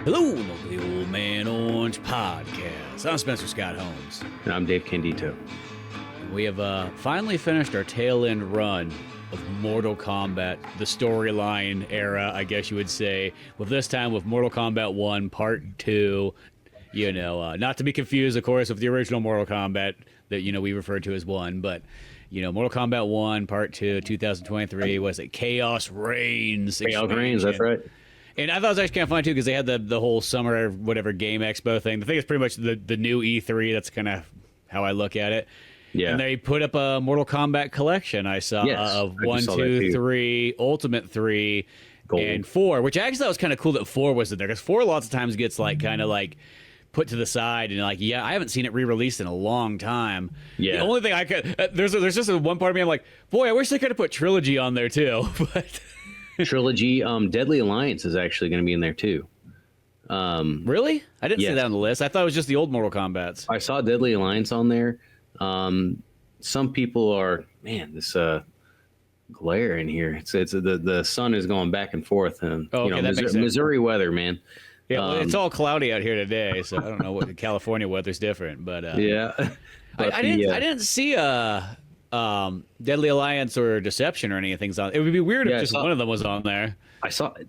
Hello, and welcome to the Old Man Orange Podcast. I'm Spencer Scott Holmes. And I'm Dave Candito. We have finally finished our tail end run of Mortal Kombat, the storyline era, I guess you would say, with this time with Mortal Kombat 1 Part 2. You know, not to be confused, of course, with the original Mortal Kombat that, you know, we referred to as 1, but, you know, Mortal Kombat 1 Part 2, 2023, was it Khaos Reighns Expansion. Khaos Reighns, that's right. And I thought it was actually kind of funny, too, because they had the whole summer, whatever, Game Expo thing. The thing is pretty much the new E3. That's kind of how I look at it. Yeah. And they put up a Mortal Kombat collection, I saw, of 1, 2, 3, Ultimate 3, Gold. And 4, which I actually thought was kind of cool that 4 was in there, because 4 lots of times gets, like, kind of, like, put to the side, and, like, yeah, I haven't seen it re-released in a long time. Yeah. The only thing I could... there's just one part of me, I'm like, boy, I wish they could have put Trilogy on there, too, but... Trilogy, Deadly Alliance is actually going to be in there too. Really? I didn't see that on the list. I thought it was just the old Mortal Kombats. I saw Deadly Alliance on there. Some people are, man, this glare in here. It's the sun is going back and forth, and Missouri weather, man. Yeah, well, it's all cloudy out here today, so I don't know what the California weather's different, but yeah, I didn't see Deadly Alliance or Deception or anything. It would be weird if just one of them was on there.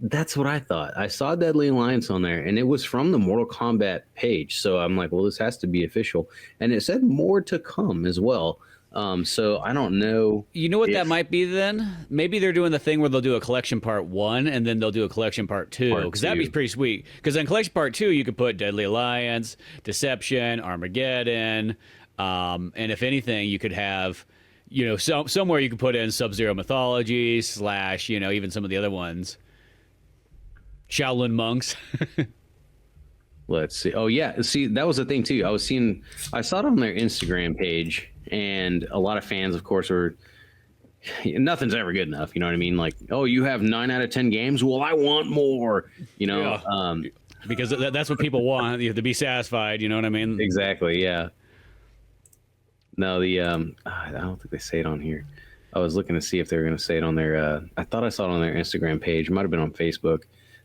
That's what I thought. I saw Deadly Alliance on there, and it was from the Mortal Kombat page. So I'm like, well, this has to be official. And it said more to come as well. So I don't know. You know what that might be then? Maybe they're doing the thing where they'll do a collection part 1 and then they'll do a collection part 2. Because that'd be pretty sweet. Because in collection part 2, you could put Deadly Alliance, Deception, Armageddon. And if anything, you could have... You know, somewhere you could put in Sub-Zero Mythology / you know, even some of the other ones. Shaolin Monks. Let's see. Oh, yeah. See, that was the thing, too. I saw it on their Instagram page, and a lot of fans, of course, were... Nothing's ever good enough, you know what I mean? Like, oh, you have 9 out of 10 games? Well, I want more, you know? Yeah. Because that's what people want, you have to be satisfied, you know what I mean? Exactly, yeah. No, I don't think they say it on here. I was looking to see if they were going to say it on their. I thought I saw it on their Instagram page. It might have been on Facebook,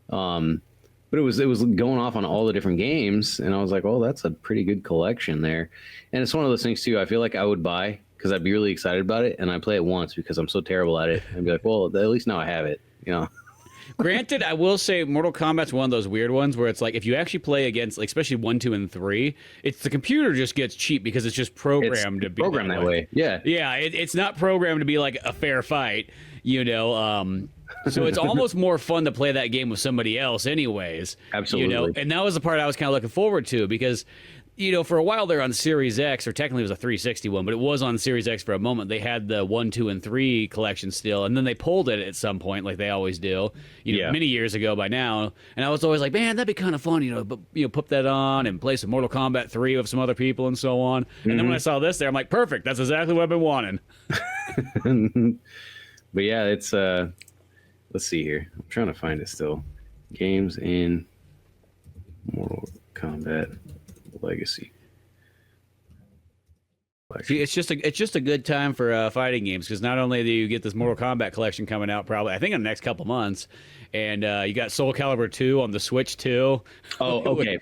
but it was going off on all the different games, and I was like, "Oh, that's a pretty good collection there." And it's one of those things too. I feel like I would buy because I'd be really excited about it, and I play it once because I'm so terrible at it. I'd be like, "Well, at least now I have it," you know. Granted, I will say Mortal Kombat's one of those weird ones where it's like if you actually play against, like, especially 1, 2, and 3, it's the computer just gets cheap because it's just programmed to be that way. Yeah, yeah, it's not programmed to be like a fair fight, you know. So it's almost more fun to play that game with somebody else, anyways. Absolutely. You know, and that was the part I was kind of looking forward to because. You know, for a while there on Series X, or technically it was a 360 one, but it was on Series X for a moment. They had the 1, 2, and 3 collection still, and then they pulled it at some point, like they always do, you know, many years ago by now. And I was always like, man, that'd be kind of fun, you know, but put that on and play some Mortal Kombat 3 with some other people and so on. And then when I saw this there, I'm like, perfect, that's exactly what I've been wanting. But yeah, it's let's see here. I'm trying to find it still. Games in Mortal Kombat Legacy. See, it's just a good time for fighting games because not only do you get this Mortal Kombat collection coming out probably I think in the next couple months, and you got Soul Calibur 2 on the Switch too. Oh, okay.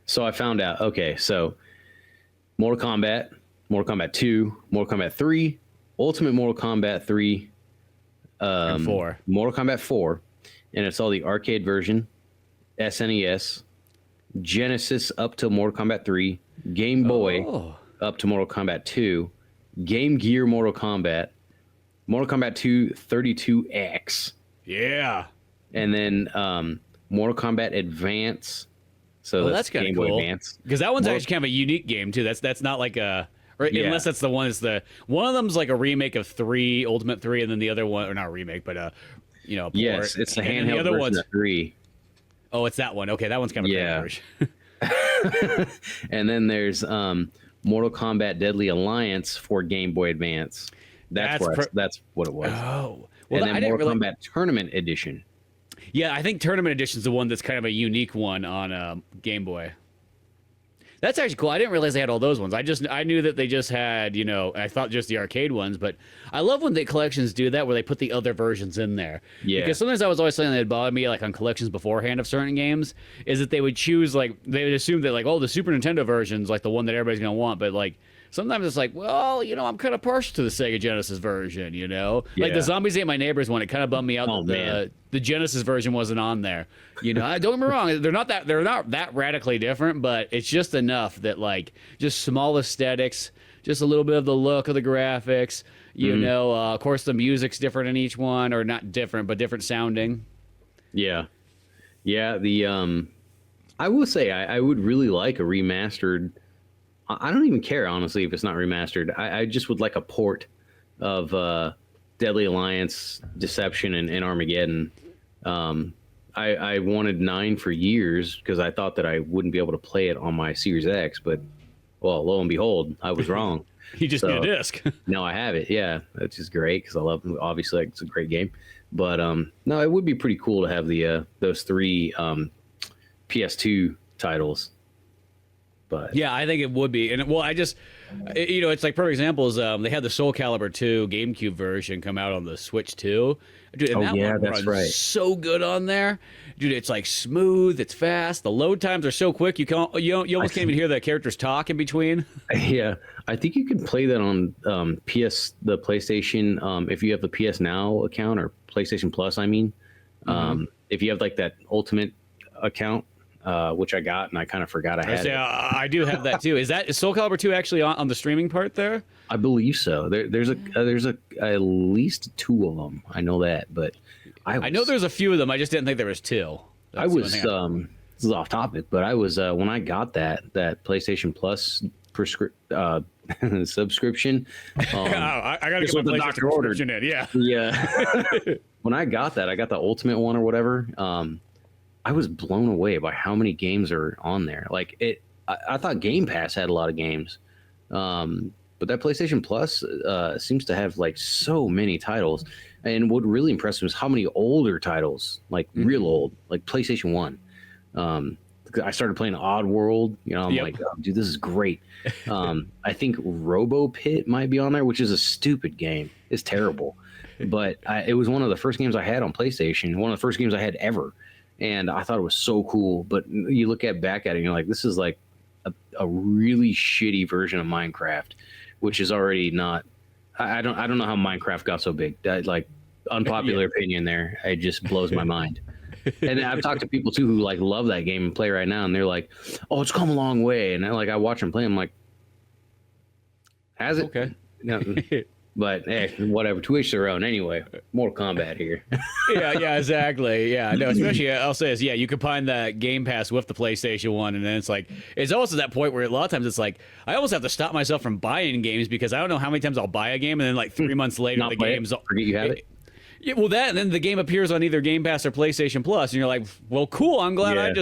So I found out. Okay, so Mortal Kombat 2, Mortal Kombat 3, Ultimate Mortal Kombat 3, and 4, Mortal Kombat 4, and it's all the arcade version, SNES. Genesis up to Mortal Kombat 3, Game Boy up to Mortal Kombat 2, Game Gear Mortal Kombat 2 32X. Yeah. And then Mortal Kombat Advance. So that's kind of cool. Because that one's actually kind of a unique game too. That's not like a unless that's the one one of them's like a remake of 3, Ultimate 3, and then the other one, or not a remake, but you know, yes, it's the handheld version of 3. Oh, it's that one. Okay, that one's kind of a version. And then there's Mortal Kombat Deadly Alliance for Game Boy Advance. That's what it was. Oh, well, and then Mortal Kombat Tournament Edition. Yeah, I think Tournament Edition is the one that's kind of a unique one on Game Boy. That's actually cool. I didn't realize they had all those ones. I knew that they just had, I thought just the arcade ones, but I love when the collections do that where they put the other versions in there. Yeah. Because sometimes I was always saying that bothered me like on collections beforehand of certain games is that they would choose like they would assume that like, oh, the Super Nintendo version's like the one that everybody's gonna want, but like sometimes it's like, well, I'm kind of partial to the Sega Genesis version, Yeah. Like the Zombies Ate My Neighbors one, it kind of bummed me out that the Genesis version wasn't on there. Don't get me wrong, they're not that radically different, but it's just enough that like just small aesthetics, just a little bit of the look of the graphics, of course the music's different in each one, or not different, but different sounding. Yeah. Yeah, I will say I would really like a remastered. I don't even care, honestly, if it's not remastered. I just would like a port of Deadly Alliance, Deception, and Armageddon. I wanted 9 for years because I thought that I wouldn't be able to play it on my Series X, but, well, lo and behold, I was wrong. You just need a disc. No, I have it, yeah. That's just great because I love it. Obviously, it's a great game. But, no, it would be pretty cool to have those 3 PS2 titles. But yeah, I think it would be. And it's like perfect example is they had the Soul Calibur 2 GameCube version come out on the Switch 2. Dude, and that one that's runs right. so good on there. Dude, it's like smooth, it's fast. The load times are so quick you almost can't even hear the characters talk in between. Yeah, I think you can play that on the PlayStation if you have the PS Now account or PlayStation Plus, I mean. If you have like that Ultimate account, which I got and I kind of forgot I had it. I do have that too. Is Soul Calibur 2 actually on the streaming part there? I believe so. There's at least 2 of them. I know that, but I know there's a few of them. I just didn't think there was 2. That's this is off topic, but I was when I got that PlayStation Plus subscription. I got to get my PlayStation subscription in. Yeah. Yeah. When I got that, I got the Ultimate one or whatever. I was blown away by how many games are on there. Like I thought Game Pass had a lot of games, but that PlayStation Plus seems to have like so many titles. And what really impressed me was how many older titles, like real old, like PlayStation 1. I started playing Oddworld. I'm like, oh, dude, this is great. I think Robo Pit might be on there, which is a stupid game. It's terrible, but it was one of the first games I had on PlayStation. One of the first games I had ever. And I thought it was so cool, but you look back at it and you're like, this is like a really shitty version of Minecraft, which is already not. I don't know how Minecraft got so big. Like unpopular opinion there. It just blows my mind. And I've talked to people too who like love that game and play right now, and they're like, "Oh, it's come a long way." And I watch them play. I'm like, has it? Okay. No. But hey, whatever. To each their own. Anyway, Mortal Kombat here. yeah, exactly. Yeah, no. Especially, I'll say is, you combine that Game Pass with the PlayStation 1, and then it's almost at that point where a lot of times it's like I almost have to stop myself from buying games because I don't know how many times I'll buy a game and then like 3 months later the game's forget you have it. Yeah, well, and then the game appears on either Game Pass or PlayStation Plus, and you're like, "Well, cool. I'm glad I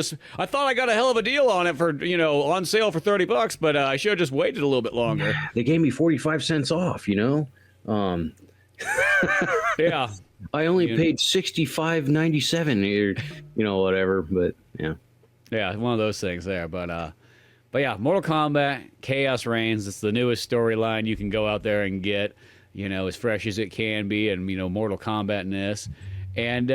thought I got a hell of a deal on it for on sale for $30, but I should have just waited a little bit longer." They gave me 45 cents off. Yeah. I only paid $65.97 or whatever, but yeah. Yeah, one of those things there, but yeah, Mortal Kombat Khaos Reighns. It's the newest storyline you can go out there and get. As fresh as it can be, and Mortal Kombat in this, and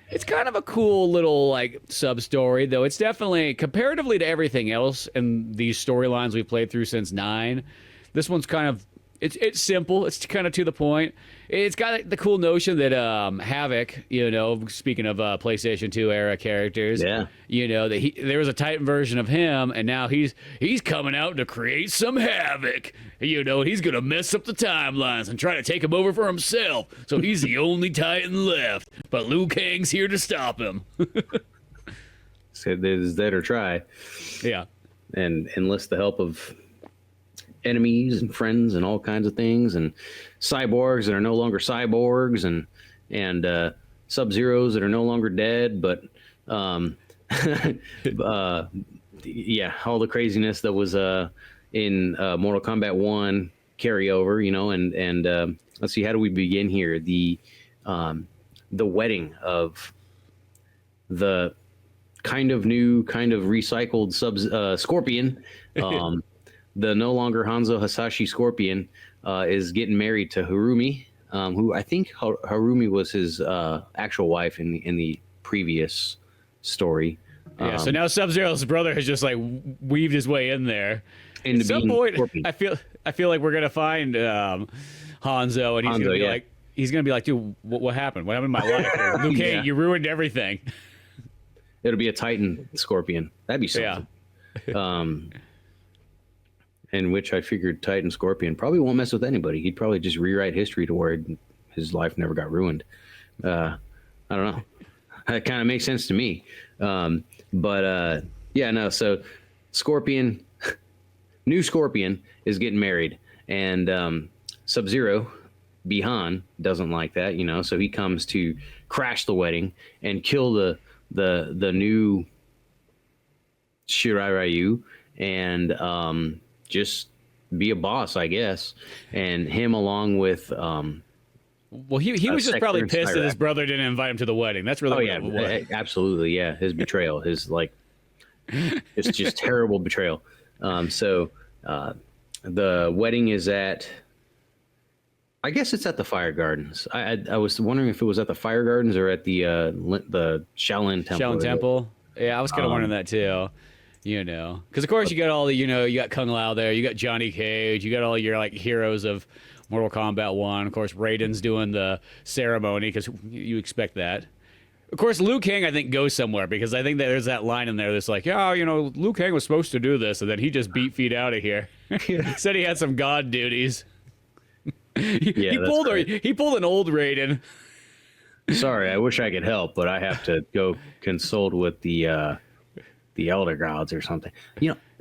it's kind of a cool little like sub story, though it's definitely comparatively to everything else in these storylines we've played through since 9. This one's kind of it's simple. It's kind of to the point. It's got the cool notion that Havoc, speaking of PlayStation 2 era characters, that there was a Titan version of him, and now he's coming out to create some havoc. He's gonna mess up the timelines and try to take him over for himself. So he's the only Titan left, but Liu Kang's here to stop him. Said there's that or try, and enlist the help of enemies and friends and all kinds of things, and cyborgs that are no longer cyborgs, and Sub-Zeros that are no longer dead, but all the craziness that was in Mortal Kombat 1 carryover, and let's see, how do we begin here? The wedding of the kind of new, kind of recycled Scorpion, the no longer Hanzo Hasashi Scorpion, is getting married to Harumi, who I think Harumi was his actual wife in the previous story. Yeah, so now Sub-Zero's brother has just like weaved his way in there. At some point, Scorpion. I feel like we're gonna find Hanzo, and he's gonna be like, dude, what happened? What happened in my life? Liu Kang, you ruined everything. It'll be a Titan Scorpion. That'd be something. Yeah. In which I figured Titan Scorpion probably won't mess with anybody. He'd probably just rewrite history to where his life never got ruined. I don't know. That kind of makes sense to me. Yeah, no. So Scorpion, new Scorpion is getting married, and Sub-Zero, Bihan, doesn't like that, so he comes to crash the wedding and kill the new Shirai Ryu and just be a boss, I guess. And him along with well, he was just probably pissed that his brother didn't invite him to the wedding. That's really what it was. Absolutely, yeah. His betrayal, it's just terrible betrayal. So the wedding is at, I guess it's at the Fire Gardens. I was wondering if it was at the Fire Gardens or at the Shaolin Temple. Shaolin Temple. Yeah, I was kind of wondering that too. Because of course you got all the, you got Kung Lao there, you got Johnny Cage, you got all your like heroes of Mortal Kombat 1. Of course, Raiden's doing the ceremony because you expect that. Of course, Liu Kang, I think, goes somewhere because I think that there's that line in there that's like, yeah, Liu Kang was supposed to do this, and then he just beat feet out of here. Said he had some god duties. He pulled an old Raiden. Sorry, I wish I could help, but I have to go consult with the elder gods or something.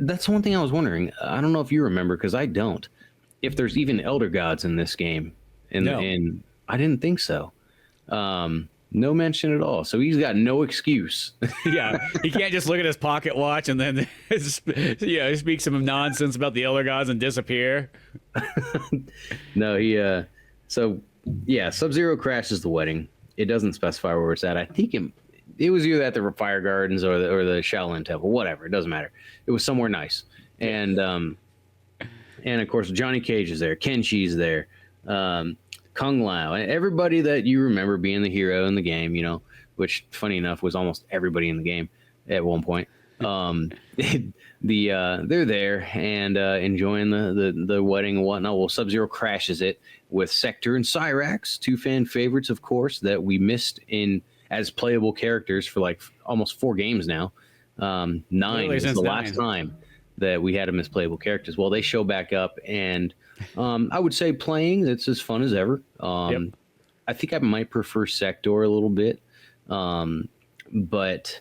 That's one thing I was wondering. I don't know if you remember, because I don't, if there's even elder gods in this game. And I didn't think so. No mention at all. So he's got no excuse. Yeah, he can't just look at his pocket watch and then speak some nonsense about the elder gods and disappear. No, Sub-Zero crashes the wedding. It doesn't specify where it's at. I think it was either at the Fire Gardens or the Shaolin Temple, whatever. It doesn't matter. It was somewhere nice. And of course Johnny Cage is there, Kenshi's there, Kung Lao, and everybody that you remember being the hero in the game, which funny enough was almost everybody in the game at one point. They're there and enjoying the wedding and whatnot. Well, Sub-Zero crashes it with Sector and Cyrax, two fan favorites, of course, that we missed as playable characters for like almost 4 games now. 9 is the last time that we had them as playable characters. Well, they show back up, and I would say playing, it's as fun as ever. Yep. I think I might prefer Sector a little bit, but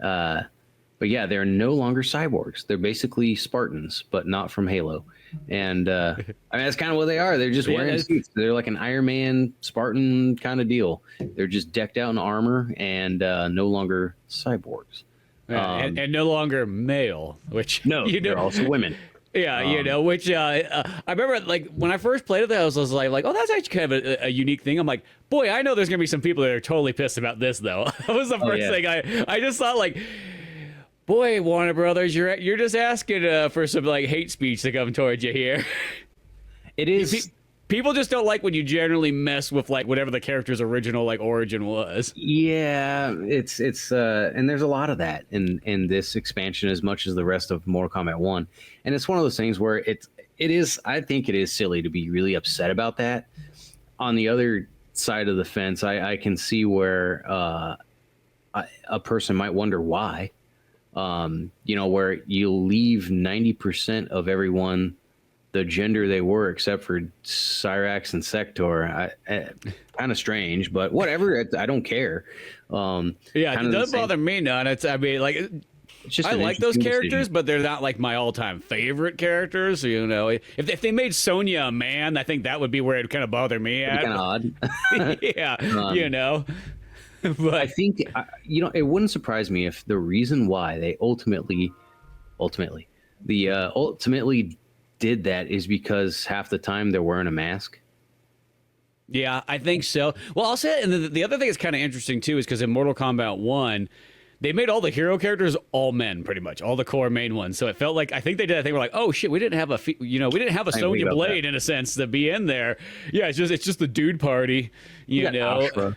yeah, they're no longer cyborgs. They're basically Spartans, but not from Halo. And I mean, that's kind of what they are. They're just wearing suits. They're like an Iron Man Spartan kind of deal. They're just decked out in armor and no longer cyborgs. And no longer male, which they're also women. Yeah, which I remember, like, when I first played it, I was like, oh, that's actually kind of a unique thing. I'm like, boy, I know there's gonna be some people that are totally pissed about this, though. That was the first thing I just thought, like, boy, Warner Brothers, you're just asking for some like hate speech to come towards you here. It is. People just don't like when you generally mess with like whatever the character's original like origin was. Yeah, it's and there's a lot of that in this expansion as much as the rest of Mortal Kombat 1. And it's one of those things where it is, I think it is silly to be really upset about that. On the other side of the fence, I can see where a person might wonder why. Where you leave 90% of everyone the gender they were, except for Cyrax and Sector. Kind of strange, but whatever. I don't care. It doesn't bother me none. I like those characters, but they're not like my all-time favorite characters. If they made Sonya a man, I think that would be where it'd kind of bother me. Kind of odd. Yeah, but I think it wouldn't surprise me if the reason why they ultimately did that is because half the time they're wearing a mask. Yeah, I think so. Well, I'll say, and the other thing that's kind of interesting too is because in Mortal Kombat 1, they made all the hero characters all men, pretty much all the core main ones. So it felt like I think they did. I think we're like, oh shit, we didn't have a Sonya Blade in a sense to be in there. Yeah, it's just the dude party, you know. Ashra.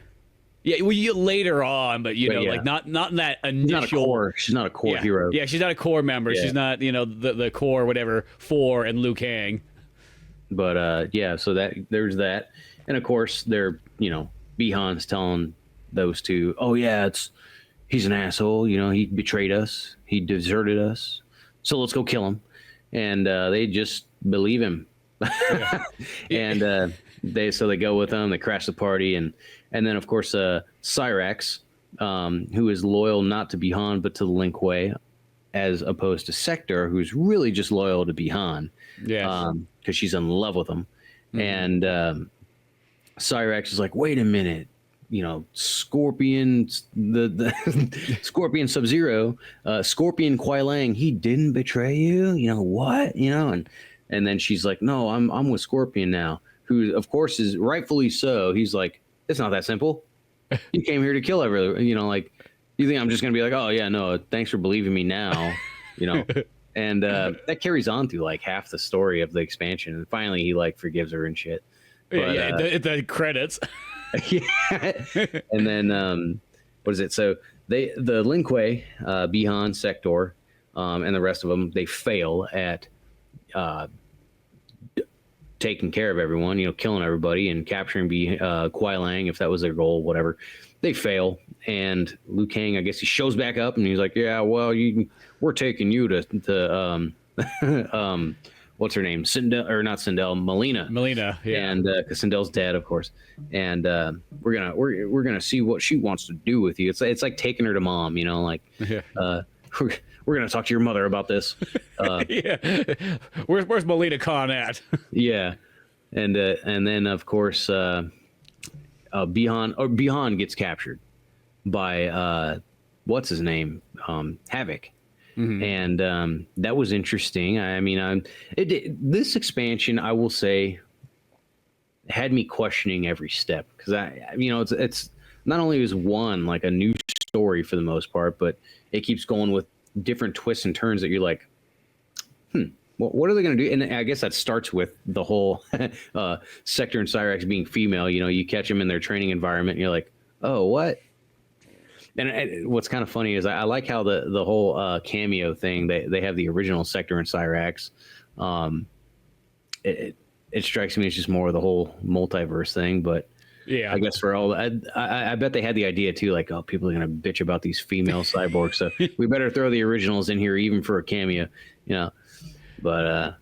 Yeah, well, later on, but like not in that initial. She's not a core hero. Yeah, she's not a core member. Yeah. She's not the core whatever 4 and Liu Kang. But so there's that, and of course they're Bihan's telling those two, oh yeah, he's an asshole. He betrayed us. He deserted us. So let's go kill him. And they just believe him. And they go with him. They crash the party. And then, of course, Cyrax, who is loyal not to Bihan, but to the Lin Kuei, as opposed to Sector, who's really just loyal to Bihan. Yeah. Because she's in love with him. Mm-hmm. And Cyrax is like, wait a minute. Scorpion, the Scorpion Sub-Zero, Scorpion Kuai Lang, he didn't betray you. What? And then she's like, no, I'm with Scorpion now, who of course is rightfully so. He's like, it's not that simple. You came here to kill everyone. You think I'm just gonna be like, oh yeah, no, thanks for believing me now. And that carries on through like half the story of the expansion, and finally he like forgives her and shit. But, the credits. Yeah. And then what is it? So the Lin Kuei, Bihan, Sector, and the rest of them, they fail at taking care of everyone, killing everybody and capturing Kuai Lang if that was their goal, whatever. They fail, and Liu Kang, I guess he shows back up and he's like, yeah, well, we're taking you to what's her name? Melina. Melina, yeah. And because Sindel's dead, of course. And we're gonna see what she wants to do with you. It's like taking her to mom, we're gonna talk to your mother about this. Yeah. Where's Melina Khan at? Yeah. And then of course Bihan gets captured by what's his name? Havoc. Mm-hmm. And that was interesting. This expansion, I will say, had me questioning every step because it's not only is one like a new story for the most part, but it keeps going with different twists and turns that you're like, what are they going to do? And I guess that starts with the whole Sector and Cyrax being female. You catch them in their training environment, and you're like, oh, what? And what's kind of funny is I like how the whole cameo thing, they have the original Sector and Cyrax. It strikes me as just more of the whole multiverse thing, but yeah, I guess for all I bet they had the idea too, like, oh, people are gonna bitch about these female cyborgs, so we better throw the originals in here even for a cameo, But I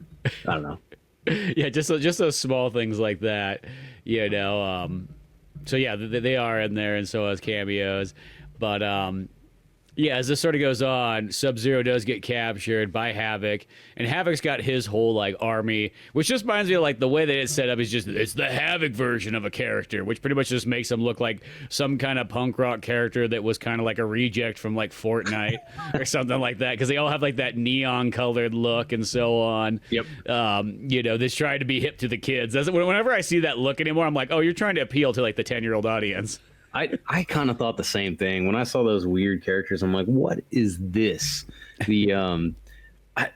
don't know. Yeah, just those small things like that, So yeah, they are in there, and so as cameos. But as this sort of goes on, Sub-Zero does get captured by Havoc, and Havoc's got his whole like army, which just reminds me of like the way that it's set up is just it's the Havoc version of a character, which pretty much just makes him look like some kind of punk rock character that was kind of like a reject from like Fortnite or something like that, because they all have like that neon colored look and so on. Yep. This trying to be hip to the kids. Whenever I see that look anymore, I'm like, oh, you're trying to appeal to like the 10-year-old audience. I kind of thought the same thing when I saw those weird characters. I'm like, what is this? The I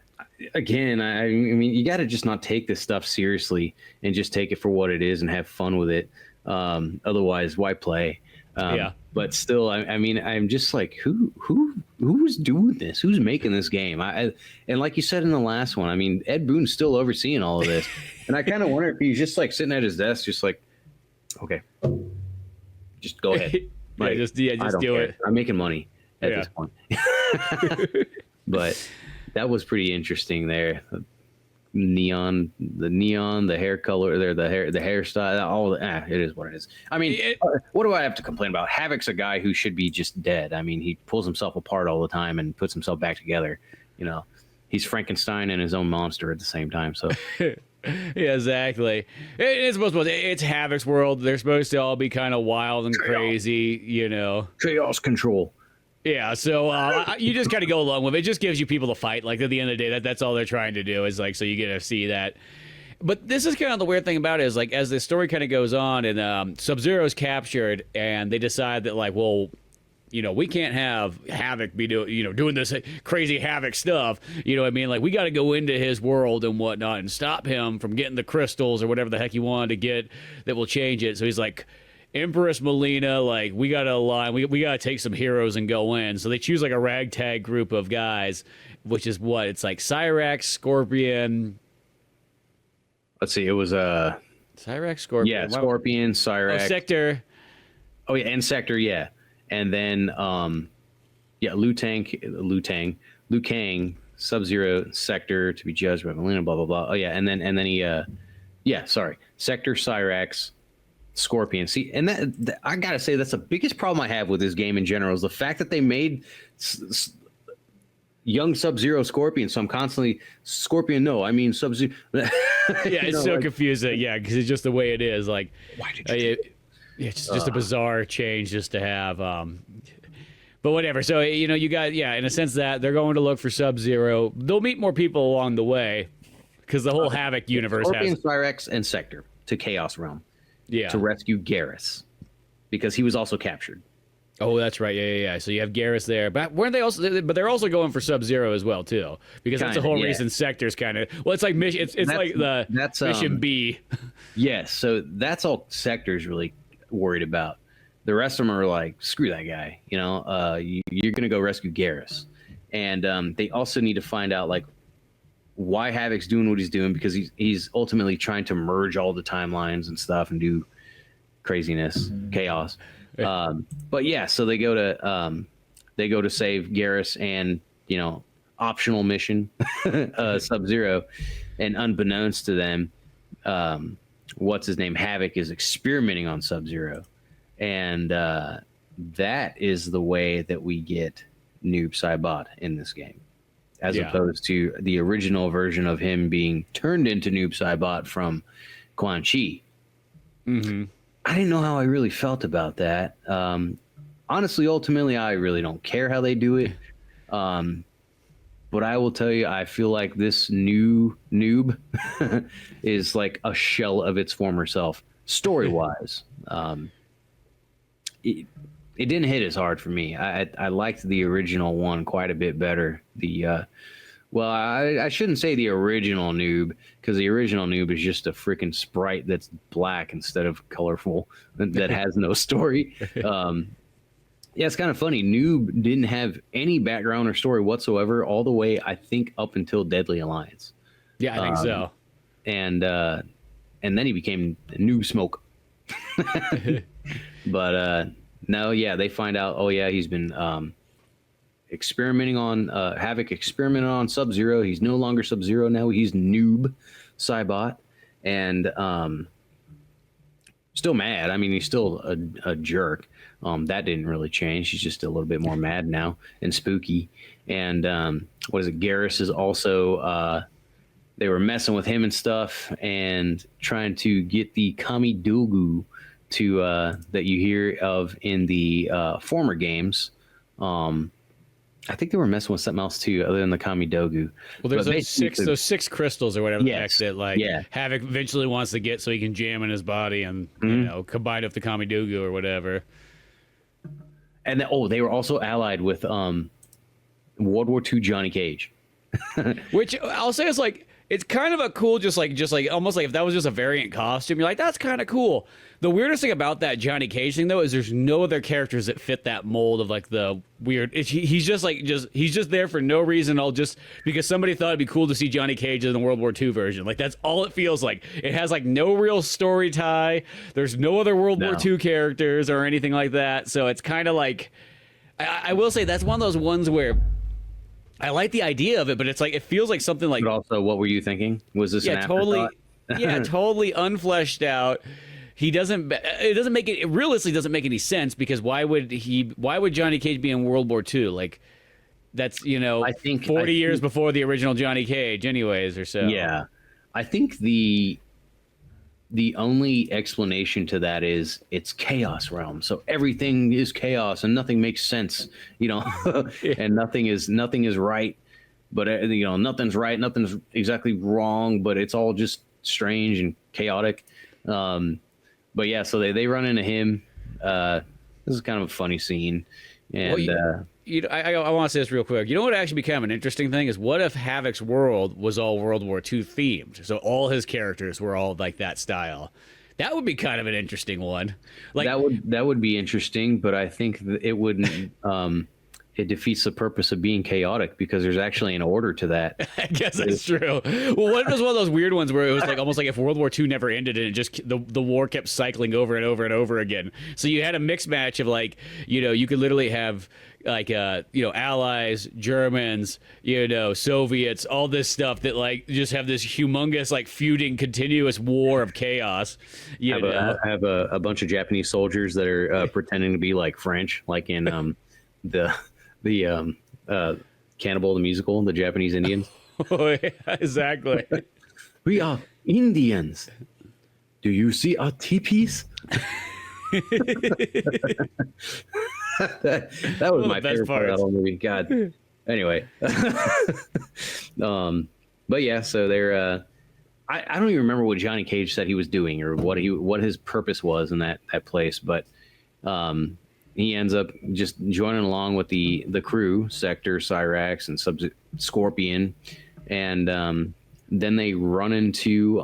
mean, you got to just not take this stuff seriously and just take it for what it is and have fun with it. Otherwise, why play? Yeah. But still, I mean, I'm just like, who's doing this? Who's making this game? And like you said in the last one, I mean, Ed Boon's still overseeing all of this, and I kind of wonder if he's just like sitting at his desk, just like, okay. Just go ahead. Like, just do it. I'm making money at this point. But that was pretty interesting there. The neon, the hair color, the hairstyle, all it is what it is. I mean, what do I have to complain about? Havoc's a guy who should be just dead. I mean, he pulls himself apart all the time and puts himself back together. He's Frankenstein and his own monster at the same time. So. Yeah, exactly. It's Havoc's world. They're supposed to all be kind of wild and crazy, Chaos control. Yeah, so you just kind of go along with it. It just gives you people to fight. Like, at the end of the day, that's all they're trying to do is, like, so you get to see that. But this is kind of the weird thing about it is, like, as the story kind of goes on and Sub-Zero's captured and they decide that, like, well, we can't have Havoc be doing this crazy Havoc stuff. You know what I mean? Like, we got to go into his world and whatnot and stop him from getting the crystals or whatever the heck he wanted to get that will change it. So he's like, Empress Melina, like, we got to align. We got to take some heroes and go in. So they choose like a ragtag group of guys, which is what? It's like Cyrax, Scorpion. Let's see. It was Cyrax, Scorpion. Yeah, Scorpion, Cyrax. Sector. Oh, yeah, and Sector, yeah. And then, Liu Kang, Sub-Zero, Sector to be judged by Melina, blah, blah, blah. Oh, yeah, and then he, Sector, Cyrax, Scorpion. See, and that I gotta say, that's the biggest problem I have with this game in general, is the fact that they made young Sub-Zero Scorpion, so I'm constantly, Scorpion, no, I mean Sub-Zero. Yeah, it's so confusing, yeah, because it's just the way it is. Like, why did you it's just a bizarre change just to have. But whatever. So, you got, in a sense that they're going to look for Sub-Zero. They'll meet more people along the way because the whole Havoc universe Scorpion, Cyrax, and Sector to Chaos Realm. Yeah. To rescue Garrus because he was also captured. Oh, that's right. Yeah. So you have Garrus there, but weren't they also? But they're also going for Sub-Zero as well too, because that's the whole reason Sector's kind of. Well, it's like mission. It's like that's mission B. Yes. So that's all Sector's really worried about. The rest of them are like, screw that guy. You're gonna go rescue Garrus, and they also need to find out like why Havoc's doing what he's doing, because he's ultimately trying to merge all the timelines and stuff and do craziness, chaos. But yeah, so they go to save Garrus and optional mission Sub-Zero, and unbeknownst to them, what's his name, Havoc is experimenting on Sub-Zero, and that is the way that we get Noob Saibot in this game, as opposed to the original version of him being turned into Noob Saibot from Quan Chi. Mm-hmm. I didn't know how I really felt about that. Honestly, ultimately, I really don't care how they do it. But I will tell you, I feel like this new Noob is like a shell of its former self, story-wise. It didn't hit as hard for me. I liked the original one quite a bit better. I shouldn't say the original Noob, because the original Noob is just a freaking sprite that's black instead of colorful, that has no story. It's kind of funny. Noob didn't have any background or story whatsoever all the way, I think, up until Deadly Alliance. Yeah, I think so. And then he became Noob Smoke. But they find out, he's been experimenting on Havoc experimented on Sub-Zero. He's no longer Sub-Zero now. He's Noob Saibot, and still mad. I mean, he's still a jerk. That didn't really change. He's just a little bit more mad now and spooky. And Garrus is also they were messing with him and stuff and trying to get the Kami Dogu to that you hear of in the former games. I think they were messing with something else too, other than the Kami Dogu. Well, there's those six crystals or whatever the heck that Havoc eventually wants to get, so he can jam in his body and combine with the Kami Dogu or whatever. And they were also allied with World War II Johnny Cage, which I'll say is like, it's kind of a cool, just like almost like if that was just a variant costume, you're like, that's kind of cool. The weirdest thing about that Johnny Cage thing though is there's no other characters that fit that mold of like the weird. He's just there for no reason. Because somebody thought it'd be cool to see Johnny Cage in the World War II version. Like, that's all it feels like. It has like no real story tie. There's no other World War II characters or anything like that. So it's kind of like, I will say that's one of those ones where I like the idea of it, but it's like, it feels like something like. But also, what were you thinking? Was this an afterthought? Totally unfleshed out. It doesn't make it realistically doesn't make any sense, because why would Johnny Cage be in World War II? Like, that's, I think 40 years before the original Johnny Cage anyways, or so. Yeah. I think the only explanation to that is it's Chaos Realm. So everything is chaos and nothing makes sense, and nothing is right, but nothing's right, nothing's exactly wrong, but it's all just strange and chaotic. But yeah, so they run into him. this is kind of a funny scene. And I want to say this real quick. You know what would actually be kind of an interesting thing is what if Havoc's world was all World War II themed? So all his characters were all like that style. That would be kind of an interesting one. Like that would be interesting, but I think it wouldn't. It defeats the purpose of being chaotic because there's actually an order to that. I guess that's true. Well, what if it was one of those weird ones where it was like almost like if World War II never ended and it just the war kept cycling over and over and over again. So you had a mixed match of like, you could literally have like Allies, Germans, Soviets, all this stuff that like just have this humongous like feuding continuous war of chaos. Have a bunch of Japanese soldiers that are pretending to be like French, like in the Cannibal the Musical, the Japanese Indians. Oh, yeah, exactly. We are Indians. Do you see our teepees? that was my favorite part of that whole movie. God. Anyway. But yeah, so they're I don't even remember what Johnny Cage said he was doing or what his purpose was in that place, but he ends up just joining along with the crew, Sector, Cyrax, and Scorpion, and then they run into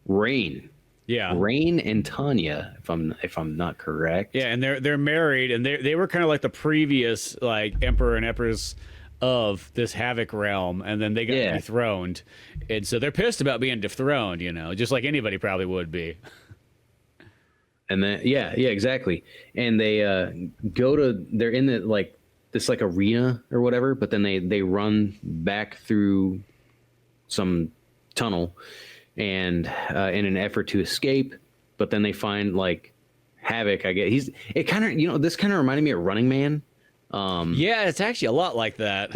Rain. Yeah, Rain and Tanya, if I'm not correct. Yeah, and they're married, and they were kind of like the previous like emperor and empress of this Havoc realm, and then they got dethroned, and so they're pissed about being dethroned, just like anybody probably would be. And then yeah, exactly. And they they're in the like this like arena or whatever, but then they run back through some tunnel and in an effort to escape, but then they find like Havoc. I guess this kind of reminded me of Running Man. Yeah, it's actually a lot like that.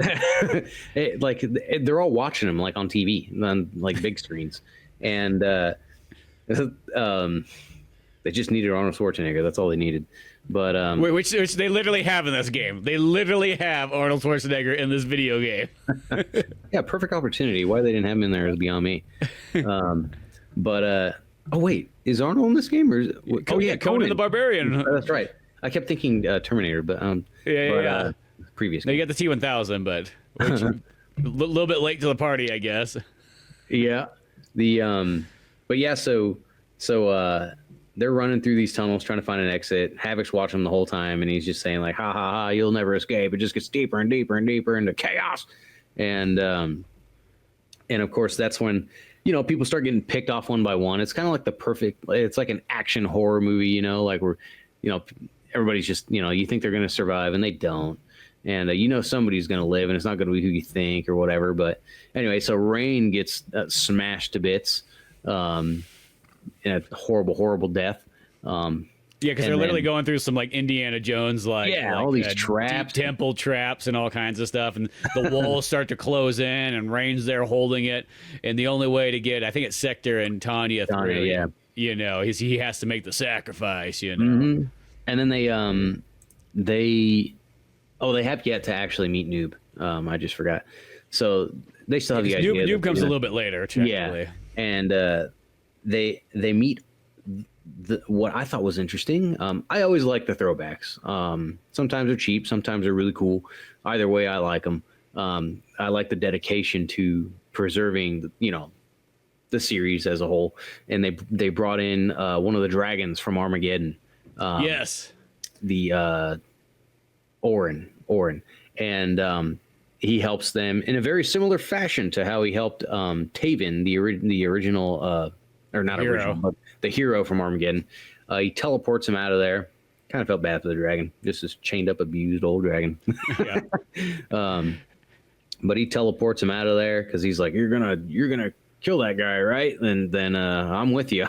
They're all watching him like on TV on like big screens, and they just needed Arnold Schwarzenegger. That's all they needed. But which they literally have in this game. They literally have Arnold Schwarzenegger in this video game. Yeah, perfect opportunity. Why they didn't have him in there is beyond me. But oh wait, is Arnold in this game or? Conan the Barbarian. That's right. I kept thinking Terminator, but previous. No, you got the T-1000, but a little bit late to the party, I guess. Yeah. But yeah, so they're running through these tunnels trying to find an exit. Havoc's watching them the whole time, and he's just saying like, "Ha ha ha! You'll never escape. It just gets deeper and deeper and deeper into chaos." And of course, that's when people start getting picked off one by one. It's kind of like it's like an action horror movie, like where everybody's just you think they're going to survive and they don't, and somebody's going to live and it's not going to be who you think or whatever. But anyway, so Rain gets smashed to bits. In a horrible death. Yeah, because they're literally going through some like Indiana Jones all these traps, deep temple traps, and all kinds of stuff, and the walls start to close in, and Rain's there holding it, and the only way to get, I think it's Sector and Tanya through, he has to make the sacrifice, Mm-hmm. And then they have yet to actually meet Noob. I just forgot. So they still have the idea. Noob comes a little bit later, yeah, and they meet what I thought was interesting. I always like the throwbacks. Sometimes they're cheap, sometimes they're really cool. Either way, I like them. I like the dedication to preserving, the series as a whole. And they brought in one of the dragons from Armageddon. Yes, the Orin, and he helps them in a very similar fashion to how he helped Taven, the original. Or not hero. Original, but the hero from Armageddon. He teleports him out of there. Kind of felt bad for the dragon. Just this chained up, abused old dragon. Yeah. But he teleports him out of there because he's like, you're gonna kill that guy, right? And then I'm with you.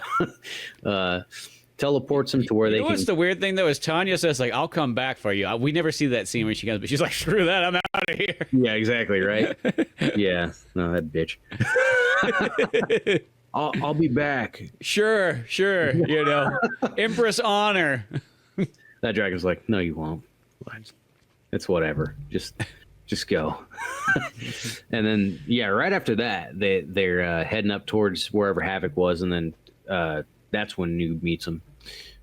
Teleports him to where they can. What's the weird thing though is Tanya says like, I'll come back for you. We never see that scene when she comes, but she's like, screw that, I'm out of here. Yeah, exactly, right? Yeah, no, that bitch. I'll be back. Sure. Empress honor. That dragon's like, no, you won't. It's whatever. Just go. And then, right after that, they're heading up towards wherever Havoc was, and then that's when Noob meets him.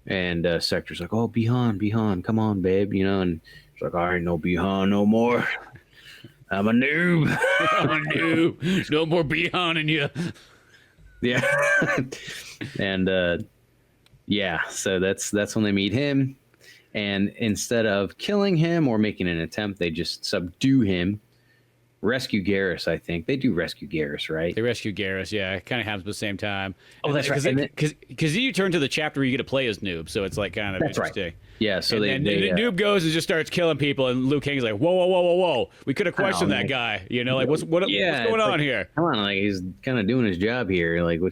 And Sector's like, "Oh, Bihan, come on, babe," and it's like, "I ain't no Bihan no more. I'm a noob. I'm a noob. No more Bihan in you." Yeah. And so that's when they meet him, and instead of killing him or making an attempt, they just subdue him. Rescue Garrus, I think. They do rescue Garrus, right? They rescue Garrus, yeah. It kind of happens at the same time. Oh, that's right. Because you turn to the chapter where you get to play as Noob, so it's like kind of interesting. Right. Yeah, so Noob goes and just starts killing people, and Liu Kang's like, whoa. We could have questioned that guy. What's going on here? Come on, like, he's kind of doing his job here. Like, why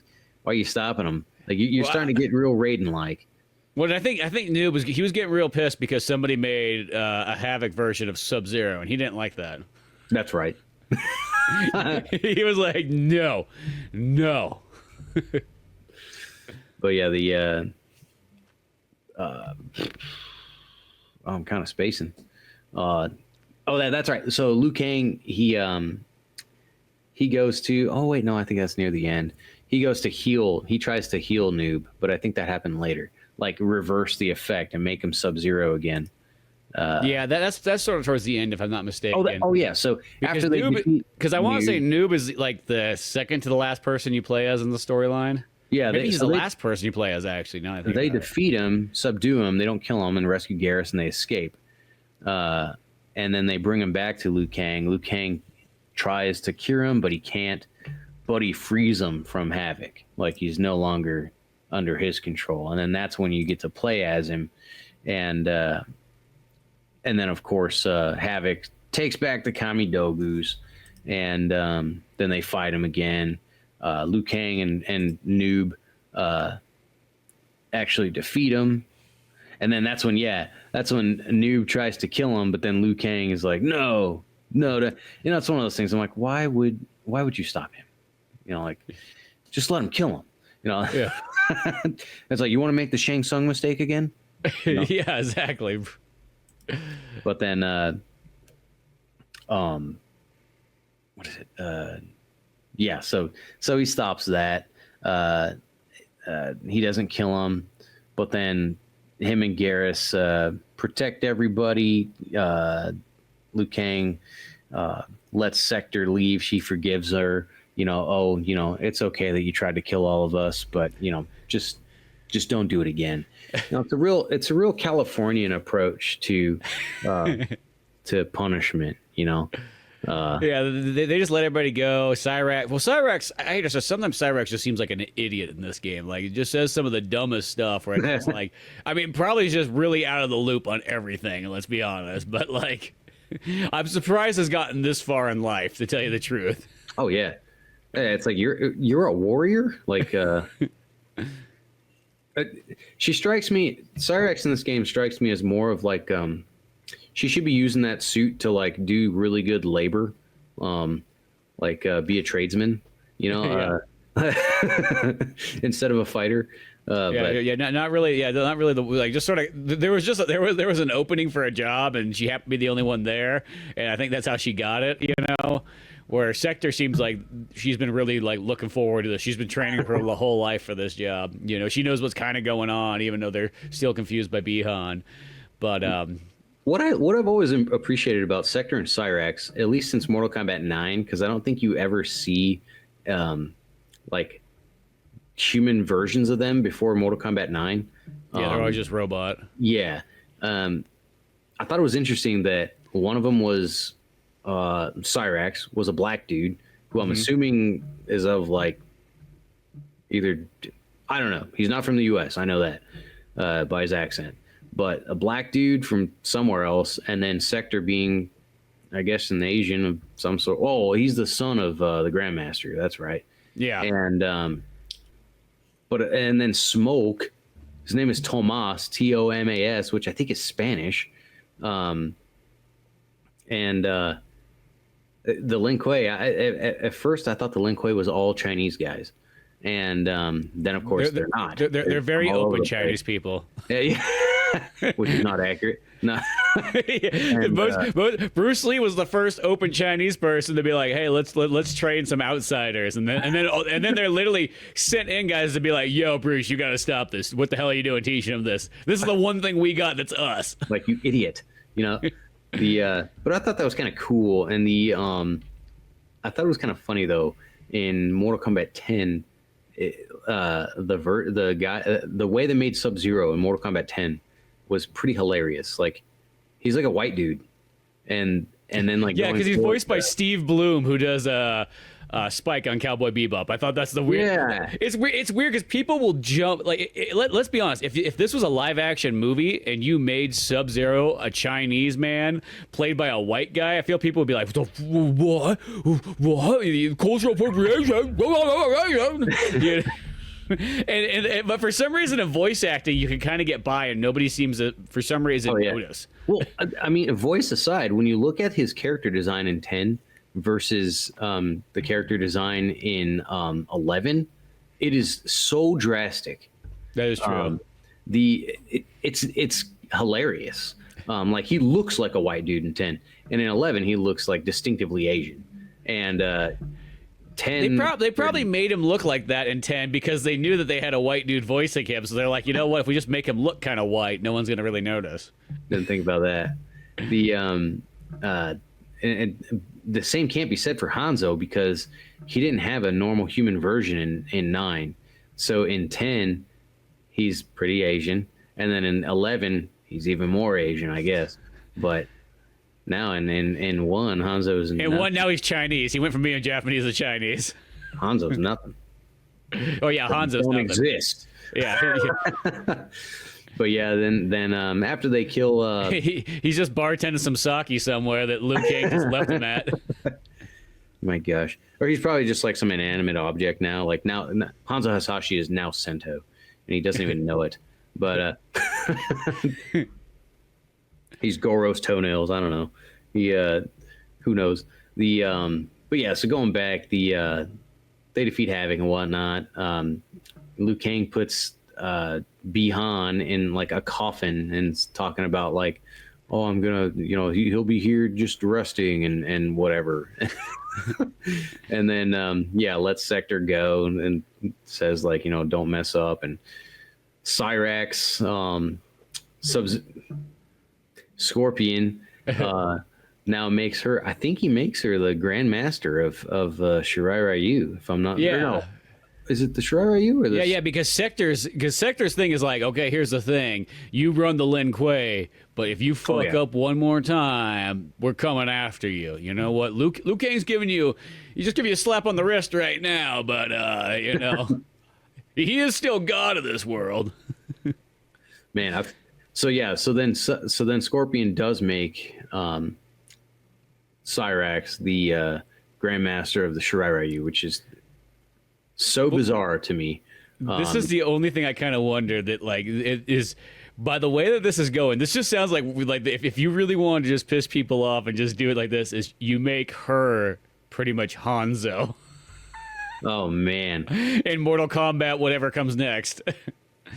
are you stopping him? Like, you're starting to get real Raiden-like. Well, I think Noob was getting real pissed because somebody made a Havoc version of Sub-Zero, and he didn't like that. That's right. He was like, no. But yeah, I'm kind of spacing. That's right. So Liu Kang, he goes to. Oh wait, no, I think that's near the end. He goes to heal. He tries to heal Noob, but I think that happened later. Like reverse the effect and make him Sub-Zero again. That's sort of towards the end, if I'm not mistaken. Yeah. So because after they defeat because I want to say Noob is like the second to the last person you play as in the storyline. Yeah, maybe he's the last person you play as. Actually, no, I think they defeat him, subdue him. They don't kill him, and rescue Garrus, and they escape. And then they bring him back to Liu Kang. Liu Kang tries to cure him, but he can't. But he frees him from Havoc, like he's no longer under his control. And then that's when you get to play as him, and then of course Havoc takes back the Kami Dogus, and then they fight him again. Liu Kang and Noob actually defeat him, and then that's when Noob tries to kill him, but then Liu Kang is like, no, it's one of those things. I'm like, why would you stop him? Like, just let him kill him. Yeah. It's like, you want to make the Shang Tsung mistake again? Yeah, exactly. But then, what is it? Yeah, so he stops that. He doesn't kill him, but then him and Garrus protect everybody. Liu Kang lets Sector leave. She forgives her. It's okay that you tried to kill all of us, but just don't do it again. It's a real Californian approach to punishment. Yeah, they just let everybody go. Cyrax, I hate to say, sometimes Cyrax just seems like an idiot in this game. Like, it just says some of the dumbest stuff where it's like, I mean, probably he's just really out of the loop on everything, let's be honest. But, like, I'm surprised he's gotten this far in life, to tell you the truth. Oh, yeah. It's like, you're a warrior? Like, Cyrax in this game strikes me as more of like, she should be using that suit to like do really good labor, be a tradesman, instead of a fighter. Not really. Yeah, not really. Just sort of. There was an opening for a job, and she happened to be the only one there, and I think that's how she got it. Where Sector seems like she's been really like looking forward to this. She's been training her whole life for this job. She knows what's kind of going on, even though they're still confused by Bihan. But what I've always appreciated about Sector and Cyrax, at least since Mortal Kombat 9, because I don't think you ever see like human versions of them before Mortal Kombat 9. Yeah, they're always just robot. Yeah. I thought it was interesting that one of them was Cyrax, was a black dude who I'm assuming is of like either, I don't know, he's not from the US, I know that by his accent, but a black dude from somewhere else, and then Sector being, I guess, an Asian of some sort. Oh, he's the son of the Grandmaster, that's right. Yeah. And and then Smoke, his name is Tomas, Tomas, which I think is Spanish. The Lin Kuei, at first I thought the Lin Kuei was all Chinese guys, and then of course they're not. They're very open Chinese people. Yeah, which is not accurate. No. And, Bruce Lee was the first open Chinese person to be like, "Hey, let's train some outsiders," and then they're literally sent in guys to be like, "Yo, Bruce, you got to stop this. What the hell are you doing teaching him this? This is the one thing we got that's us." Like, you idiot, you know. But I thought that was kind of cool, and I thought it was kind of funny though. In Mortal Kombat 10, the way they made Sub-Zero in Mortal Kombat 10 was pretty hilarious. Like, he's like a white dude, and then like, yeah, because he's voiced by Steve Bloom, who does Spike on Cowboy Bebop. I thought that's the weird. Yeah, it's weird because people will jump. Like, let's be honest. If this was a live action movie and you made Sub-Zero a Chinese man played by a white guy, I feel people would be like, "What? Cultural appropriation?" You know? But for some reason, in voice acting, you can kind of get by, and nobody seems to, for some reason, notice. Well, I mean, voice aside, when you look at his character design in 10 versus the character design in 11, it is so drastic. That is true. It's hilarious. Like, he looks like a white dude in 10, and in 11 he looks like distinctively Asian. And 10, they probably made him look like that in 10 because they knew that they had a white dude voicing him. So they're like, you know what? If we just make him look kind of white, no one's gonna really notice. Didn't think about that. And the same can't be said for Hanzo, because he didn't have a normal human version in 9. So in 10, he's pretty Asian, and then in 11, he's even more Asian, I guess. But now in 1, Hanzo's in 1 now he's Chinese. He went from being Japanese to Chinese. Hanzo's nothing. Oh yeah, Hanzo's don't nothing. Exist. Yeah. But yeah, then after they kill, he's just bartending some sake somewhere that Liu Kang just left him at. My gosh, or he's probably just like some inanimate object now. Like, now Hanzo Hasashi is now Sento, and he doesn't even know it. But he's Goro's toenails. I don't know. Who knows? But yeah. So going back, they defeat Havoc and whatnot. Liu Kang puts Bi-Han in like a coffin and talking about like, "Oh, I'm gonna, he'll be here just resting and whatever." And then lets Sector go and says like, "Don't mess up." And Cyrax, Scorpion, now makes her. I think he makes her the Grand Master of Shirai Ryu. If I'm not. Yeah. No. Is it the Shirai Ryu or the? Yeah, because Sector's thing is like, okay, here's the thing: you run the Lin Kuei, but if you fuck up one more time, we're coming after you. You know what? Liu Kang's giving you just give you a slap on the wrist right now, but he is still God of this world. Man, so then Scorpion does make Cyrax the Grandmaster of the Shirai Ryu, which is so bizarre to me. This is the only thing I kind of wonder that, like, it is, by the way that this is going, this just sounds like if you really want to just piss people off and just do it like this, is you make her pretty much Hanzo. Oh man. In Mortal Kombat, whatever comes next.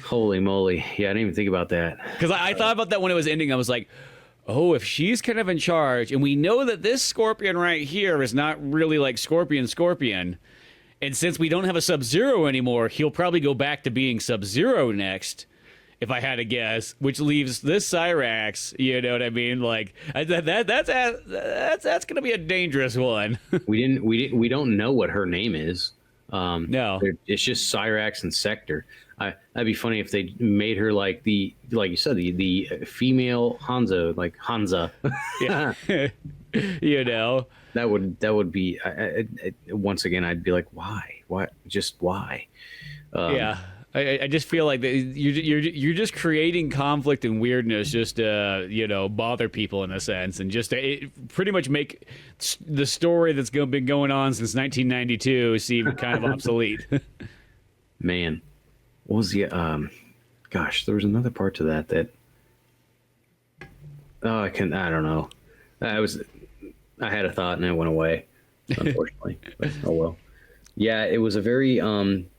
Holy moly. Yeah, I didn't even think about that. Because I thought about that when it was ending. I was like, oh, if she's kind of in charge, and we know that this Scorpion right here is not really like Scorpion, and since we don't have a Sub-Zero anymore, he'll probably go back to being Sub-Zero next, if I had to guess, which leaves this Cyrax, you know what I mean? Like, that's going to be a dangerous one. We don't know what her name is. No. It's just Cyrax and Sector. That'd be funny if they made her like you said, the female Hanzo, like Hanza. Yeah. That would be once again, I'd be like, why just why? Yeah, I just feel like you're just creating conflict and weirdness just to bother people in a sense, and just to pretty much make the story that's been going on since 1992 seem kind of obsolete. Man, what was the gosh, there was another part to that I don't know. I had a thought and it went away, unfortunately. But, oh well. Yeah, it was a very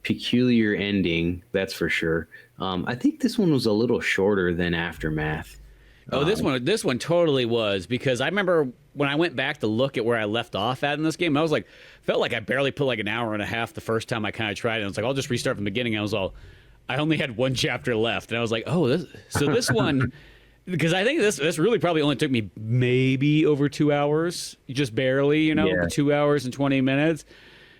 peculiar ending, that's for sure. I think this one was a little shorter than Aftermath. Oh, this one totally was, because I remember when I went back to look at where I left off at in this game, I was like, felt like I barely put like an hour and a half the first time I kind of tried it. I was like, I'll just restart from the beginning. I only had one chapter left, and I was like, oh, this one, because I think this really probably only took me maybe over 2 hours, just barely, 2 hours and 20 minutes.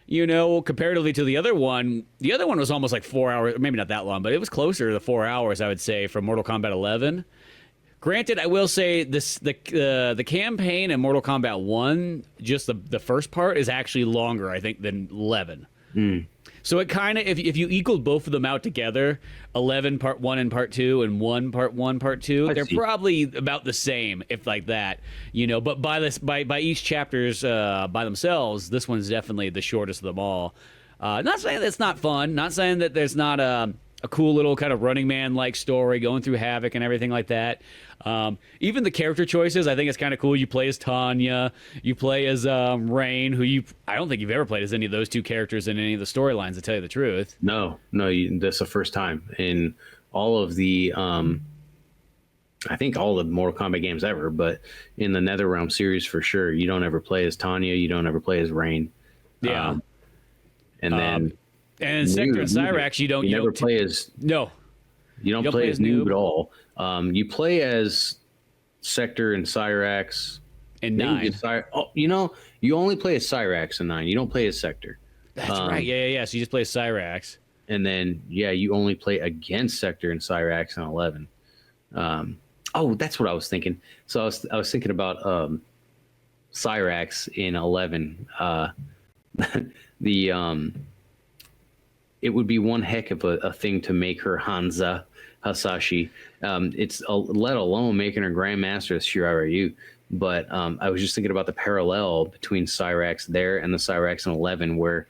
Comparatively to the other one was almost like 4 hours, maybe not that long, but it was closer to the 4 hours, I would say, for Mortal Kombat 11. Granted, I will say the campaign in Mortal Kombat 1, just the first part, is actually longer, I think, than 11. So it kind of, if you equaled both of them out together, 11 part 1 and part 2, and 1 part 1 part 2, they're probably about the same, if like that, But by each chapters by themselves, this one's definitely the shortest of them all. Not saying that it's not fun. Not saying that there's not a cool little kind of Running Man like story going through Havoc and everything like that. Even the character choices, I think it's kind of cool. You play as Tanya, you play as Rain, who I don't think you've ever played as any of those two characters in any of the storylines, to tell you the truth. No, that's the first time in all of the I think all the Mortal Kombat games ever, but in the NetherRealm series for sure, you don't ever play as Tanya, you don't ever play as Rain. Yeah. And then and in Sector and Cyrax, you never play as no. You don't play as Noob at all. You play as Sector and Cyrax and 9. You only play as Cyrax in 9. You don't play as Sector. That's right. Yeah. So you just play as Cyrax. And then you only play against Sector and Cyrax in 11. That's what I was thinking. So I was thinking about Cyrax in 11. It would be one heck of a thing to make her Hansa Hasashi. It's let alone making her Grandmaster as Shiryu. But I was just thinking about the parallel between Cyrax there and the Cyrax in 11, where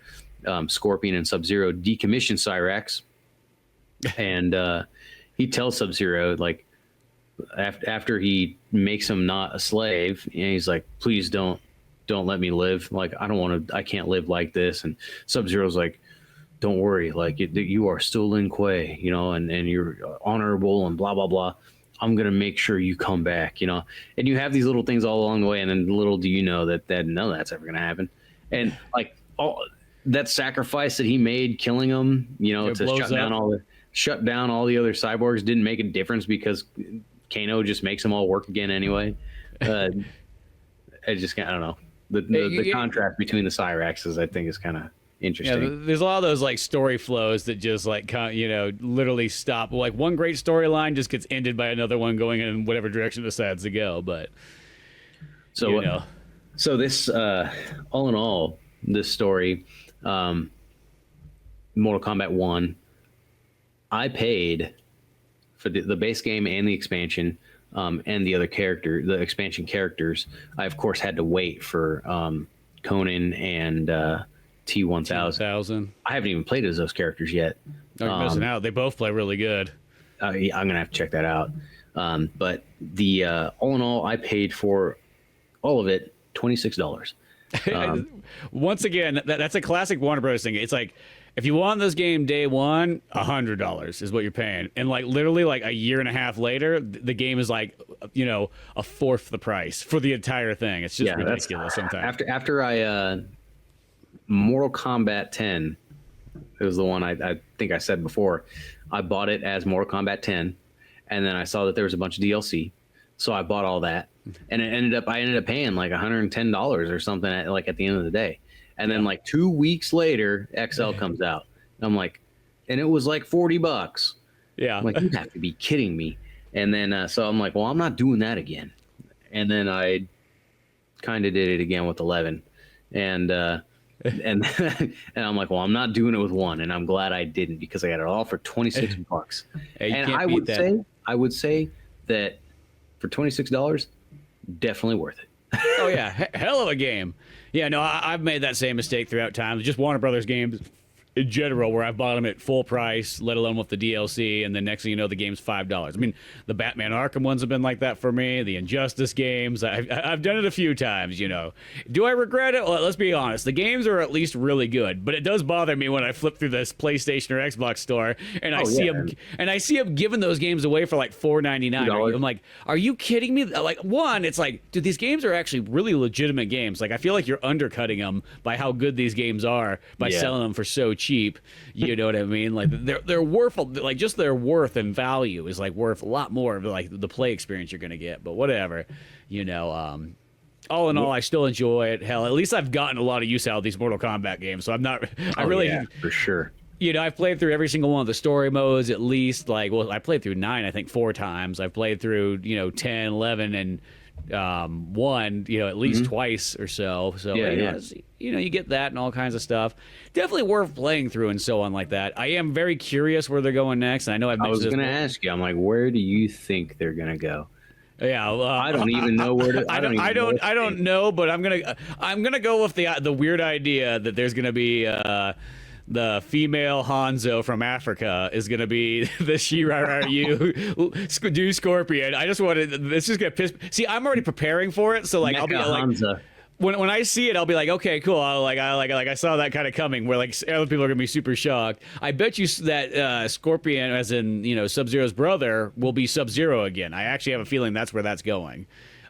Scorpion and Sub-Zero decommission Cyrax, and he tells Sub-Zero, like, after he makes him not a slave, and he's like, please don't let me live. Like, I can't live like this. And Sub-Zero's like, don't worry, like, you are still Lin Kuei, and you're honorable and blah, blah, blah. I'm going to make sure you come back, and you have these little things all along the way. And then little do you know that none of that's ever going to happen. And like that sacrifice that he made, killing him, to shut down all the other cyborgs, didn't make a difference because Kano just makes them all work again anyway. I don't know. The contrast between the Cyraxes, I think, is kind of interesting. Yeah, there's a lot of those like story flows that just like literally stop. Like one great storyline just gets ended by another one going in whatever direction it decides to go. But so this all in all, this story, Mortal Kombat 1, I paid for the base game and the expansion, and the expansion characters. I of course had to wait for Conan and T-1000. I haven't even played as those characters yet. Oh, you're missing out. They both play really good. I'm gonna have to check that out. But the all in all, I paid for all of it $26. Once again, that's a classic Warner Bros. Thing. It's like, if you want this game day one, $100 is what you're paying, and like literally like a year and a half later, the game is like a fourth the price for the entire thing. It's just ridiculous sometimes. After I Mortal Kombat 10, it was the one I think I said before. I bought it as Mortal Kombat 10, and then I saw that there was a bunch of DLC, so I bought all that, and I ended up paying like $110 or something at the end of the day. And then like 2 weeks later, XL comes out. And I'm like, and it was like $40. Yeah. I'm like, you have to be kidding me. And then, so I'm like, well, I'm not doing that again. And then I kind of did it again with 11. And and I'm like, well, I'm not doing it with 1. And I'm glad I didn't, because I got it all for $26. Hey, and I would say that for $26, definitely worth it. Oh yeah, hell of a game. Yeah, no, I've made that same mistake throughout time. Just Warner Brothers games in general, where I've bought them at full price, let alone with the DLC, and then next thing you know, the game's $5. I mean, the Batman Arkham ones have been like that for me. The Injustice games, I've done it a few times. Do I regret it? Well, let's be honest. The games are at least really good, but it does bother me when I flip through this PlayStation or Xbox store and I see them giving those games away for like $4.99. I'm like, are you kidding me? Like, one, it's like, dude, these games are actually really legitimate games. Like, I feel like you're undercutting them by how good these games are by selling them for so cheap. You know what I mean? Like, they're worth, like, just their worth and value is like worth a lot more of like the play experience you're gonna get. But whatever, all in all, I still enjoy it. Hell, at least I've gotten a lot of use out of these Mortal Kombat games, so I'm not. For sure. I've played through every single one of the story modes at least. Like, well, I played through 9, I think, 4 times. I've played through 10, 11, and 1, at least twice or so. So you get that and all kinds of stuff. Definitely worth playing through and so on like that. I am very curious where they're going next, and I know I was going to ask you. I'm like, where do you think they're going to go? Yeah, I don't even know where to. I don't know, but I'm gonna go with the weird idea that there's gonna be the female Hanzo from Africa is gonna be the Shiraryu do Scorpion. I just wanted this just get pissed. See, I'm already preparing for it, so like I'll be like. Hanzo. When I see it, I'll be like, okay, cool. I saw that kind of coming. Where like other people are gonna be super shocked. I bet you that Scorpion, as in Sub-Zero's brother, will be Sub-Zero again. I actually have a feeling that's where that's going.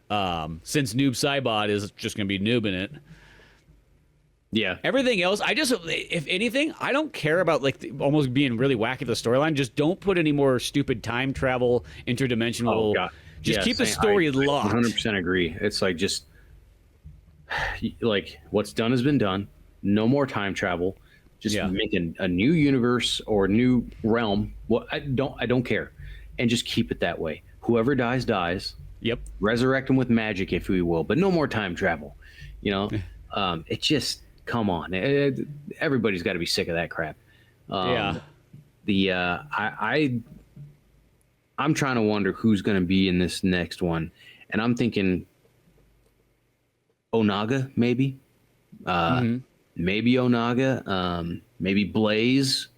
Since Noob Saibot is just gonna be Noob in it. Yeah. Everything else, if anything, I don't care about like almost being really wacky the storyline. Just don't put any more stupid time travel, interdimensional. Oh, God. Just keep the story locked. 100% agree. It's like just. Like what's done has been done. No more time travel. Just make a new universe or a new realm. Well, I don't care, and just keep it that way. Whoever dies dies. Yep. Resurrect them with magic, if we will, but no more time travel. It just come on. Everybody's got to be sick of that crap. I'm trying to wonder who's going to be in this next one, and I'm thinking. Onaga, maybe. Maybe Onaga. Maybe Blaze.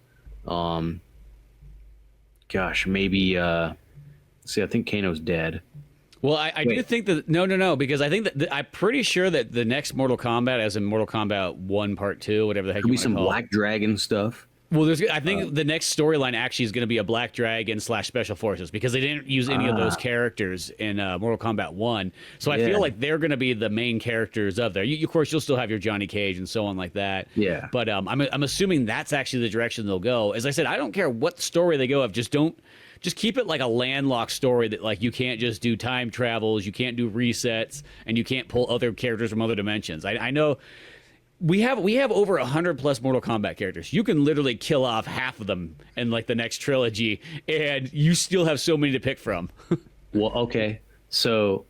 Maybe. See, I think Kano's dead. Well, I do think that no, because I think that I'm pretty sure that the next Mortal Kombat, as in Mortal Kombat 1 Part 2, whatever the heck, could be some Black Dragon stuff. Well, I think the next storyline actually is going to be a Black Dragon / Special Forces, because they didn't use any of those characters in Mortal Kombat 1. So I feel like they're going to be the main characters of there. Of course, you'll still have your Johnny Cage and so on like that. Yeah. But I'm assuming that's actually the direction they'll go. As I said, I don't care what story they go of. Just keep it like a landlocked story that like you can't just do time travels, you can't do resets, and you can't pull other characters from other dimensions. I know. We have over 100+ Mortal Kombat characters. You can literally kill off half of them in like the next trilogy, and you still have so many to pick from. Well, okay. So,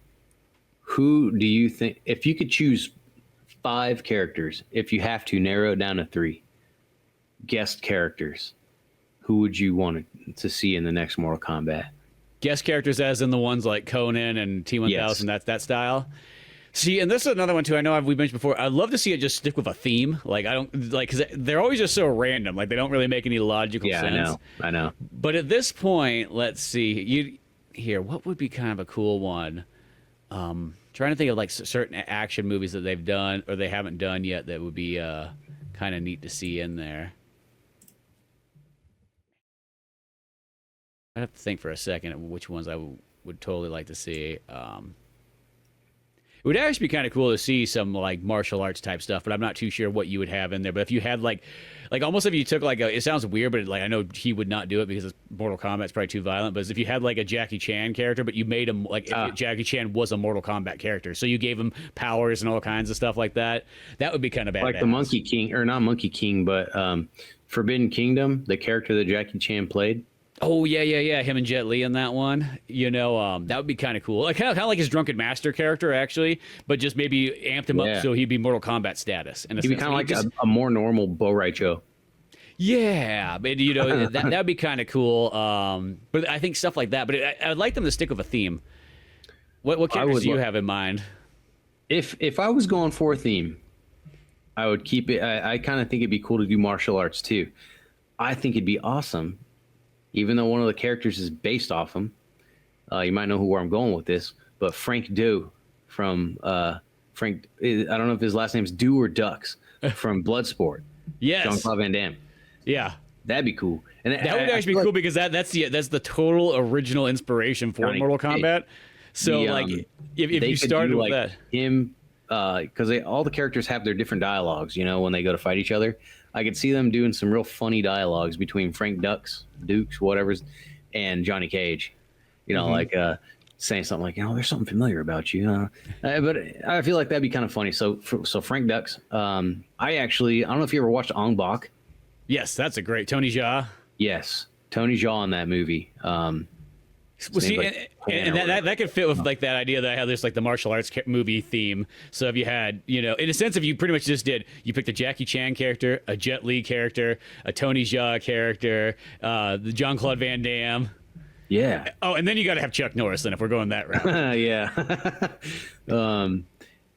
who do you think, if you could choose 5 characters, if you have to narrow it down to 3 guest characters, who would you want to see in the next Mortal Kombat? Guest characters, as in the ones like Conan and T-1000, yes. that style. See, and this is another one too. I know we've mentioned before. I'd love to see it just stick with a theme. Like because they're always just so random. Like they don't really make any logical sense. Yeah, I know. But at this point, let's see. What would be kind of a cool one? Trying to think of like certain action movies that they've done or they haven't done yet that would be kind of neat to see in there. I'd have to think for a second of which ones I would totally like to see. It would actually be kind of cool to see some like martial arts type stuff, but I'm not too sure what you would have in there. But if you had like almost if you took like it sounds weird, but like I know he would not do it because Mortal Kombat's probably too violent. But if you had like a Jackie Chan character, but you made him like if Jackie Chan was a Mortal Kombat character, so you gave him powers and all kinds of stuff like that, that would be kind of badass. Like the Monkey King, or not Monkey King, but Forbidden Kingdom, the character that Jackie Chan played. Oh yeah, him and Jet Li in that one. That would be kind of cool. Like kind of like his Drunken Master character actually, but just maybe amped him up so he'd be Mortal Kombat status. He'd be kind of like a more normal Bo' Rai Cho. Yeah, but that would be kind of cool. But I think stuff like that. But I'd like them to stick with a theme. What characters do you have in mind? If I was going for a theme, I would keep it. I kind of think it'd be cool to do martial arts too. I think it'd be awesome, even though one of the characters is based off him. You might know where I'm going with this, but Frank Do from Frank. I don't know if his last name's Do or Ducks from Bloodsport. Yes, Jean-Claude Van Damme. Yeah, that'd be cool. And that would actually be cool because that's the total original inspiration for Mortal Kombat. So if you started with that, him, because all the characters have their different dialogues. When they go to fight each other, I could see them doing some real funny dialogues between Frank Dukes, whatever's, and Johnny Cage. Saying something like, there's something familiar about you. But I feel like that'd be kind of funny. So Frank Dux. I don't know if you ever watched Ong Bak. Yes, that's a great Tony Jaa. Yes, Tony Jaa in that movie. Well, see, and that could fit with like that idea that I had this like the martial arts movie theme. So if you had, in a sense, if you pretty much just you picked a Jackie Chan character, a Jet Li character, a Tony Jaa character, the Jean-Claude Van Damme. Yeah. Oh, and then you got to have Chuck Norris then if we're going that route. Yeah.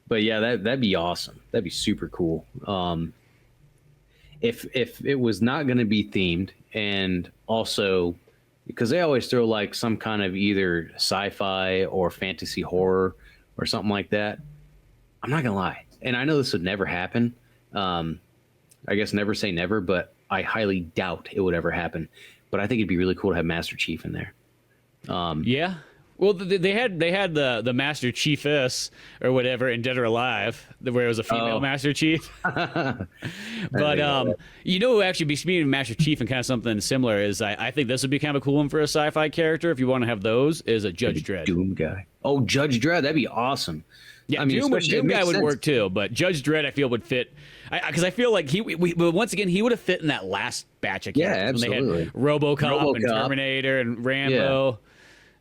But yeah, that'd be awesome. That'd be super cool. If it was not going to be themed, and also because they always throw like some kind of either sci-fi or fantasy horror or something like that. I'm not gonna lie, and I know this would never happen. I guess never say never, but I highly doubt it would ever happen. But I think it'd be really cool to have Master Chief in there. Yeah. Well, they had the Master Chiefess or whatever in Dead or Alive, where it was a female Master Chief. But who actually be speaking of Master Chief and kind of something similar is I think this would be kind of a cool one for a sci-fi character if you want to have those is a Judge Dredd. Doom guy. Oh, Judge Dredd, that'd be awesome. Yeah, Doom guy would work too, but Judge Dredd I feel would fit because I feel like once again he would have fit in that last batch of characters. Yeah, absolutely. When they had RoboCop and Terminator and Rambo.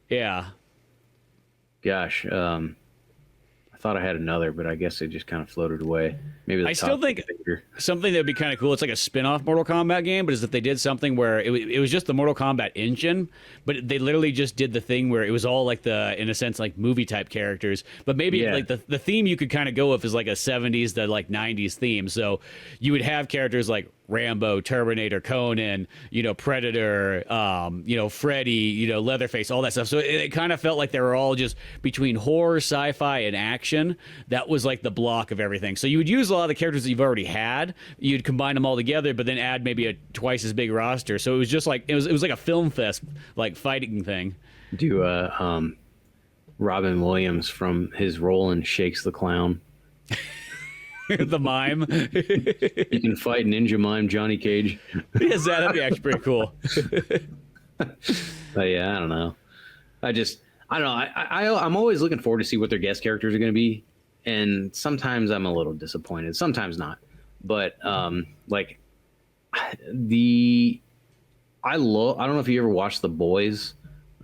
Yeah. Gosh, I thought I had another, but I guess it just kind of floated away. Maybe I still think something that would be kind of cool. It's like a spin-off Mortal Kombat game, but is if they did something where it was just the Mortal Kombat engine, but they literally just did the thing where it was all like in a sense, like movie type characters. But maybe like the theme you could kind of go with is like a 70s to like 90s theme. So you would have characters like Rambo, Terminator, Conan, Predator, Freddy, Leatherface, all that stuff. So it kind of felt like they were all just between horror, sci-fi, and action. That was like the block of everything. So you would use a lot of the characters that you've already had. You'd combine them all together, but then add maybe a twice as big roster. So it was just like it was like a film fest, like fighting thing. Do Robin Williams from his role in Shakes the Clown. The mime. You can fight Ninja Mime Johnny Cage. Yes, that'd be actually pretty cool. But yeah, I don't know. I don't know. I'm always looking forward to see what their guest characters are going to be, and sometimes I'm a little disappointed. Sometimes not. But I don't know if you ever watched The Boys.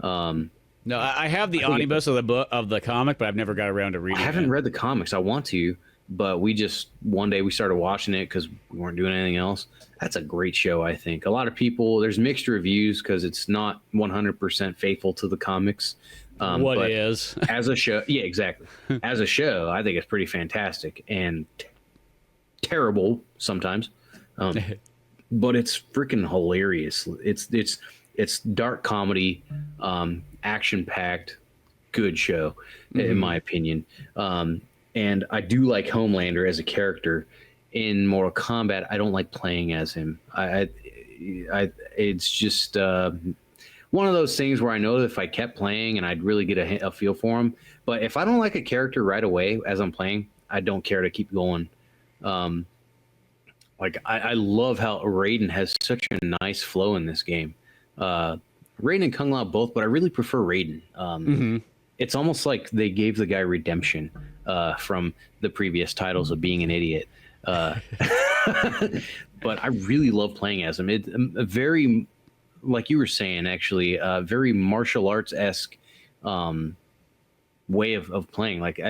No, I have the omnibus of the comic, but I've never got around to reading it. I haven't read the comics. I want to. But one day we started watching it because we weren't doing anything else. That's a great show, I think. A lot of people, there's mixed reviews because it's not 100% faithful to the comics. What is? As a show, yeah, exactly. As a show, I think it's pretty fantastic and terrible sometimes. But it's freaking hilarious. It's dark comedy, action-packed, good show, in my opinion. And I do like Homelander as a character. In Mortal Kombat, I don't like playing as him. It's just one of those things where I know that if I kept playing and I'd really get a feel for him. But if I don't like a character right away as I'm playing, I don't care to keep going. I love how Raiden has such a nice flow in this game. Raiden and Kung Lao both, but I really prefer Raiden. It's almost like they gave the guy redemption from the previous titles of being an idiot. But I really love playing as him. It's a very, like you were saying, actually, very martial arts-esque way of playing. Like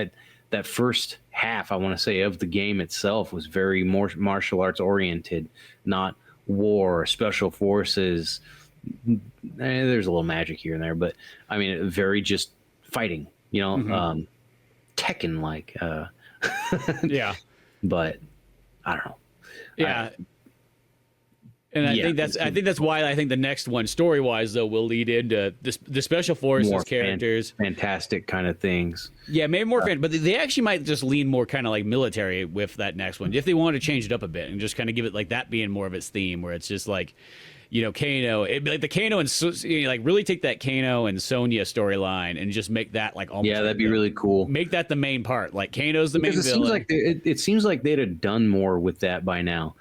that first half, I want to say, of the game itself was very more martial arts oriented, not war, special forces. There's a little magic here and there, but I mean, very just fighting, Tekken like. Yeah. But I don't know. Yeah. And I think that's why I think the next one, story wise, though, will lead into the Special Forces characters, fantastic kind of things. Yeah, maybe more fan, but they actually might just lean more kind of like military with that next one, if they want to change it up a bit and just kind of give it like that being more of its theme, where it's just like, you know, Kano, like the Kano and like really take that Kano and Sonya storyline and just make that like almost that'd be really cool. Make that the main part, like Kano's the main villain. It seems like they'd have done more with that by now.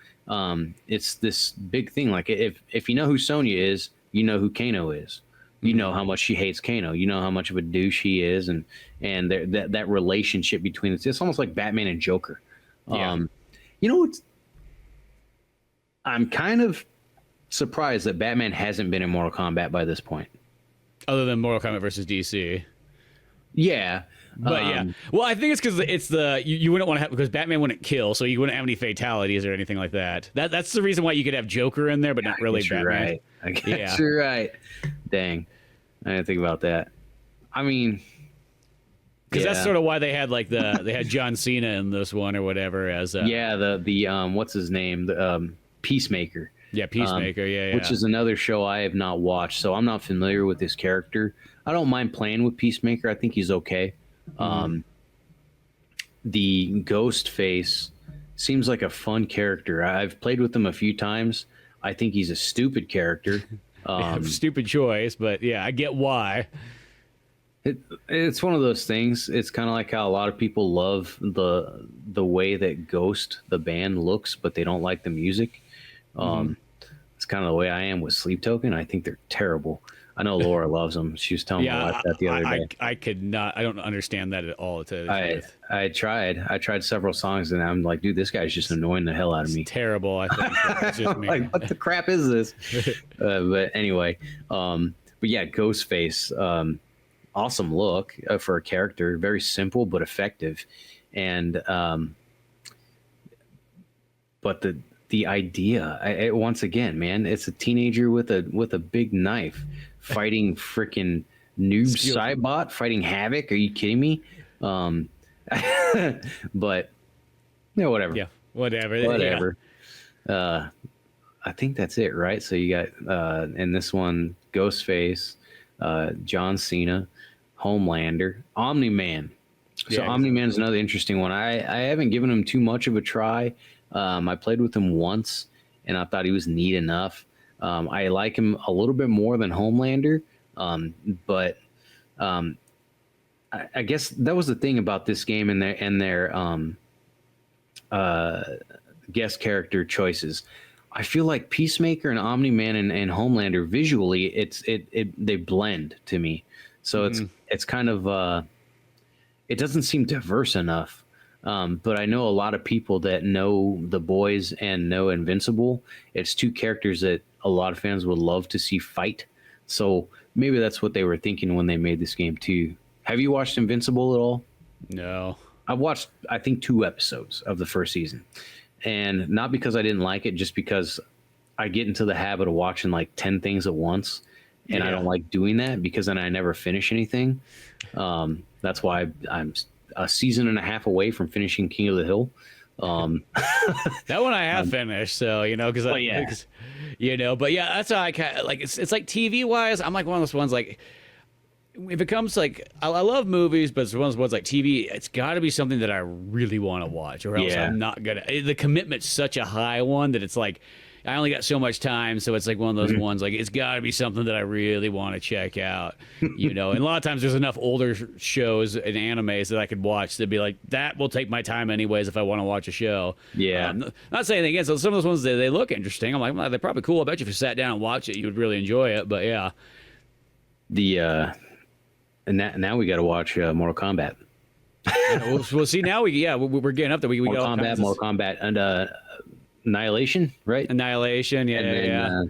It's this big thing. Like if you know who Sonya is, you know who Kano is. You know how much she hates Kano. You know how much of a douche he is, and that relationship between it's almost like Batman and Joker. You know what's? I'm kind of surprised that Batman hasn't been in Mortal Kombat by this point. Other than Mortal Kombat versus DC. Yeah. But well, I think it's because it's you wouldn't want to have, because Batman wouldn't kill, so you wouldn't have any fatalities or anything like that. That's the reason why you could have Joker in there, but not really Batman. Right. I guess you're right. Dang, I didn't think about that. I mean, because that's sort of why they had they had John Cena in this one or whatever as the what's his name, the Peacemaker. Yeah, Peacemaker. Which is another show I have not watched, so I'm not familiar with this character. I don't mind playing with Peacemaker. I think he's okay. The Ghostface seems like a fun character. I've played with him a few times. I think he's a stupid character. Stupid choice, but yeah, I get why. It's one of those things. It's kind of like how a lot of people love the way that Ghost, the band, looks, but they don't like the music. It's kind of the way I am with Sleep Token. I think they're terrible. I know Laura loves them. She was telling me that the other day. I could not. I don't understand that at all. I tried several songs, and I'm like, dude, this guy's just annoying the hell out of me. It's terrible. I think it's just me. Like, what the crap is this? But anyway, but yeah, Ghostface, awesome look for a character. Very simple but effective, and but the idea, once again, man, it's a teenager with a big knife fighting freaking noob Cybot, fighting Havoc. Are you kidding me? But yeah, whatever. Yeah, whatever. I think that's it, right? So you got in this one, Ghostface, John Cena, Homelander, Omni-Man. So Omni-Man's another interesting one. I haven't given him too much of a try. I played with him once, and I thought he was neat enough. I like him a little bit more than Homelander, but I guess that was the thing about this game and their guest character choices. I feel like Peacemaker and Omni-Man and Homelander visually, they blend to me. So it's kind of it doesn't seem diverse enough. But I know a lot of people that know The Boys and know Invincible. It's two characters that a lot of fans would love to see fight. So maybe that's what they were thinking when they made this game too. Have you watched Invincible at all? No. I've watched, I think, 2 episodes of the first season. And not because I didn't like it, just because I get into the habit of watching like 10 things at once. And I don't like doing that because then I never finish anything. That's why I'm a season and a half away from finishing King of the Hill. That one I have finished, so because but yeah, that's how I kind of like. It's like TV wise, I'm like one of those ones like. If it comes like I love movies, but it's one of those ones like TV. It's got to be something that I really want to watch, or else I'm not gonna. The commitment's such a high one that it's like. I only got so much time, so it's like one of those ones. Like it's got to be something that I really want to check out, And a lot of times there's enough older shows and animes that I could watch that'd be like that will take my time anyways if I want to watch a show. Yeah, not saying anything against some of those ones. They look interesting. I'm like, well, they're probably cool. I bet you if you sat down and watched it, you would really enjoy it. But yeah, and now we got to watch Mortal Kombat. We'll see. Now we're getting up there. We Mortal Kombat, and. Annihilation, right? Annihilation, yeah.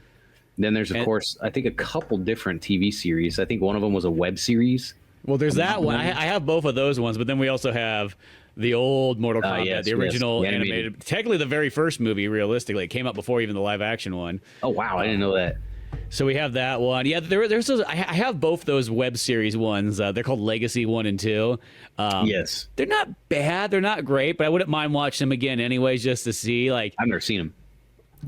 Then there's, of course, I think a couple different TV series. I think one of them was a web series. Well, there's that one. I have both of those ones, but then we also have the old Mortal Kombat, the original animated. Technically, the very first movie, realistically, it came out before even the live action one. Oh, wow. I didn't know that. So we have that one. Yeah, there's those, I have both those web series ones. They're called Legacy 1 and 2. Yes. They're not bad. They're not great, but I wouldn't mind watching them again anyways, just to see. Like, I've never seen them.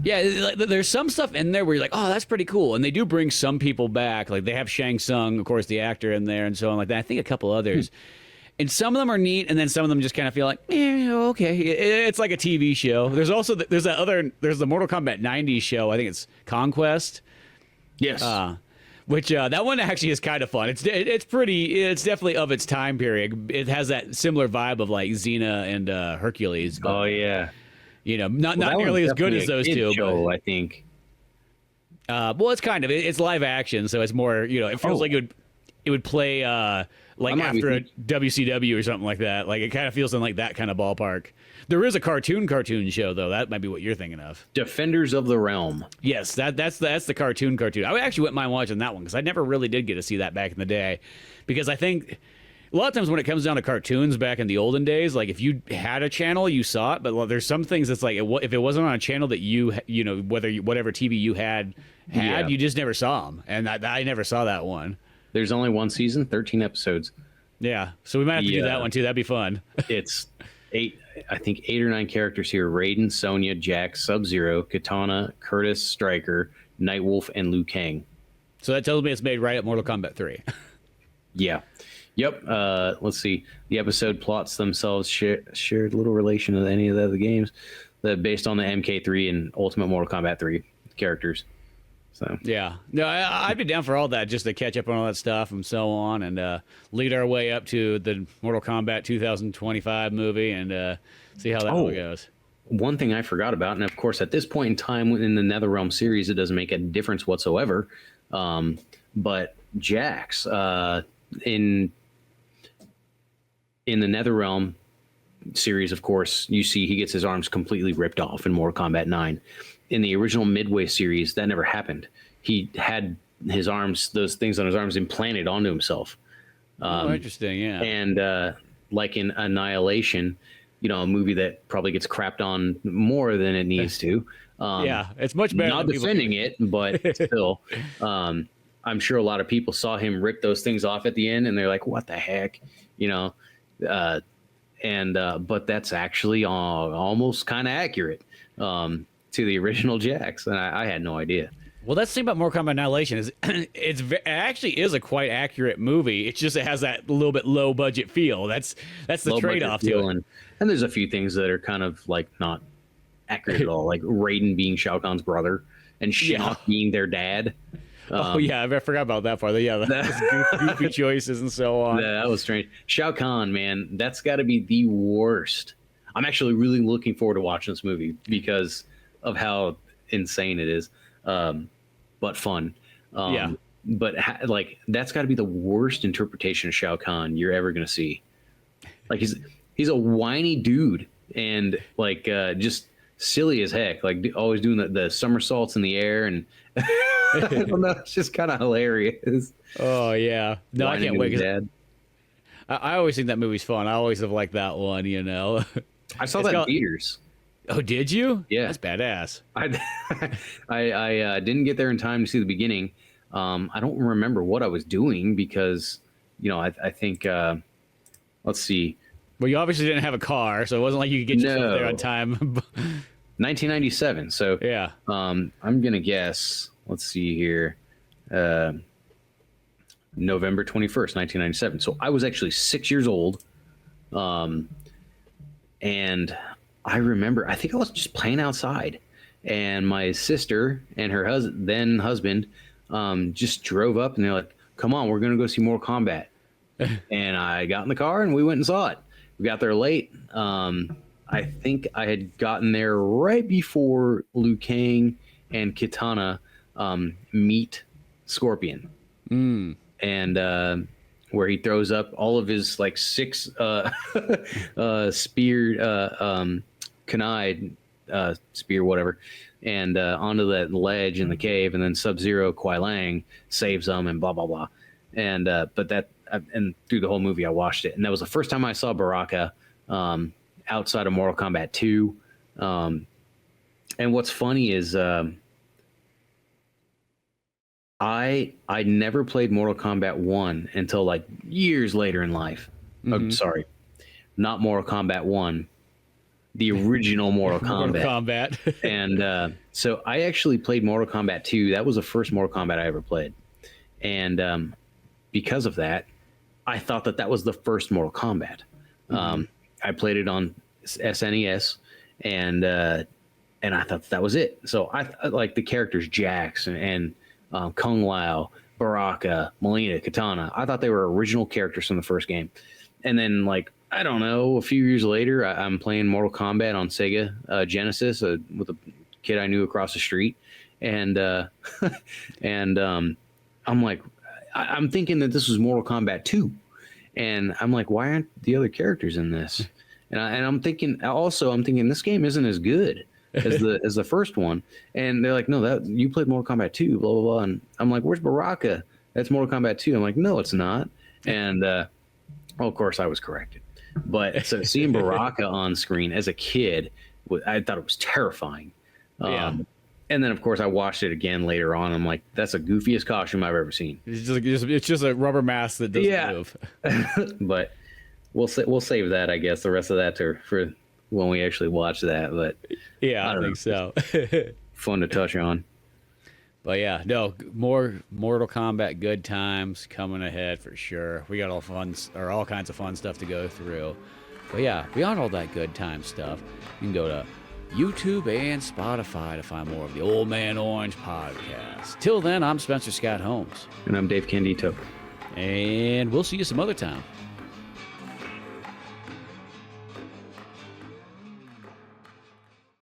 Yeah, there's some stuff in there where you're like, oh, that's pretty cool. And they do bring some people back. Like, they have Shang Tsung, of course, the actor in there and so on like that. I think a couple others. And some of them are neat, and then some of them just kind of feel like, okay. It's like a TV show. There's also, there's the Mortal Kombat 90s show. I think it's Conquest. Yes. Which that one actually is kind of fun. It's definitely of its time period. It has that similar vibe of like Xena and Hercules. But, oh yeah. You know, not nearly as good as those two. Show, but I think. Well, it's kind of it's live action, so it's more. You know, it feels like it would play like after a WCW or something like that. Like it kind of feels in like that kind of ballpark. There is a cartoon show though. That might be what you're thinking of. Defenders of the Realm. Yes, that's the cartoon. I actually wouldn't mind watching that one because I never really did get to see that back in the day. Because I think a lot of times when it comes down to cartoons back in the olden days, like if you had a channel, you saw it. But there's some things that's like if it wasn't on a channel that you know whatever TV you had, you just never saw them. And I never saw that one. There's only one season, 13 episodes. Yeah, so we might have to do that one too. That'd be fun. It's 8 or 9 characters here: Raiden, Sonya, Jax, Sub-Zero, Katana, Curtis, Stryker, Nightwolf, and Liu Kang. So that tells me it's made right at Mortal Kombat 3. Yeah. Yep. Let's see. The episode plots themselves shared little relation to any of the other games that based on the MK3 and Ultimate Mortal Kombat 3 characters. So yeah, no, I'd be down for all that just to catch up on all that stuff and so on, and lead our way up to the Mortal Kombat 2025 movie and see how that all goes. One thing I forgot about, and of course at this point in time in the NetherRealm series, it doesn't make a difference whatsoever. But Jax in the NetherRealm series, of course, you see he gets his arms completely ripped off in Mortal Kombat 9. In the original Midway series, that never happened. He had his arms, those things on his arms, implanted onto himself. Interesting, yeah. And like in Annihilation, a movie that probably gets crapped on more than it needs to. Yeah, it's much better. Not defending it, but still, I'm sure a lot of people saw him rip those things off at the end, and they're like, "What the heck?" But that's actually almost kind of accurate. To the original Jax, and I had no idea. Well, that's the thing about Mortal Kombat Annihilation is it actually is a quite accurate movie. It's just it has that little bit low budget feel. That's the trade-off to it. And there's a few things that are kind of like not accurate at all, like Raiden being Shao Kahn's brother and Shinnok being their dad. I forgot about that part. Yeah, that's goofy choices and so on. Yeah, that was strange. Shao Kahn, man, that's got to be the worst. I'm actually really looking forward to watching this movie because of how insane it is, but fun. But that's got to be the worst interpretation of Shao Kahn you're ever gonna see. Like he's a whiny dude and just silly as heck. Like always doing the somersaults in the air and I don't know. It's just kind of hilarious. Oh yeah, no, I can't wait. Dad. I always think that movie's fun. I always have liked that one. I saw that in theaters. Oh, did you? Yeah, that's badass. I didn't get there in time to see the beginning. I don't remember what I was doing because, I think. Let's see. Well, you obviously didn't have a car, so it wasn't like you could get yourself there on time. 1997. So yeah. I'm gonna guess. Let's see here. November 21st, 1997. So I was actually 6 years old. And I remember, I think I was just playing outside, and my sister and her husband just drove up, and they're like, "Come on, we're gonna go see Mortal Kombat." And I got in the car and we went and saw it. We got there late. I think I had gotten there right before Liu Kang and Kitana meet Scorpion, and where he throws up all of his 6 speared kunai spear, whatever, and onto that ledge in the cave, and then Sub-Zero Kuai Lang saves them, and blah blah blah. And and through the whole movie I watched it, and that was the first time I saw Baraka outside of Mortal Kombat 2. And what's funny is I never played Mortal Kombat 1 until like years later in life. Oh, sorry. Not Mortal Kombat 1. The original Mortal Kombat. Mortal Kombat. And so I actually played Mortal Kombat 2. That was the first Mortal Kombat I ever played. And because of that, I thought that was the first Mortal Kombat. I played it on SNES, and I thought that was it. So I like the characters Jax and Kung Lao, Baraka, Melina, Katana. I thought they were original characters from the first game. And then, like, I don't know, a few years later, I'm playing Mortal Kombat on Sega Genesis with a kid I knew across the street. And I'm like, I'm thinking that this was Mortal Kombat 2. And I'm like, why aren't the other characters in this? And I'm thinking this game isn't as good as the first one. And they're like, no, that you played Mortal Kombat 2, blah, blah, blah. And I'm like, where's Baraka? That's Mortal Kombat 2. I'm like, no, it's not. And of course I was corrected. But so seeing Baraka on screen as a kid, I thought it was terrifying. And then, of course, I watched it again later on. I'm like, that's the goofiest costume I've ever seen. It's just a rubber mask that doesn't move. But we'll save that, I guess, the rest of that for when we actually watch that. But yeah, I think so. Fun to touch on. But yeah, no, more Mortal Kombat good times coming ahead for sure. We got all kinds of fun stuff to go through. But yeah, beyond all that good time stuff, you can go to YouTube and Spotify to find more of the Old Man Orange podcast. Till then, I'm Spencer Scott Holmes. And I'm Dave Candito. And we'll see you some other time.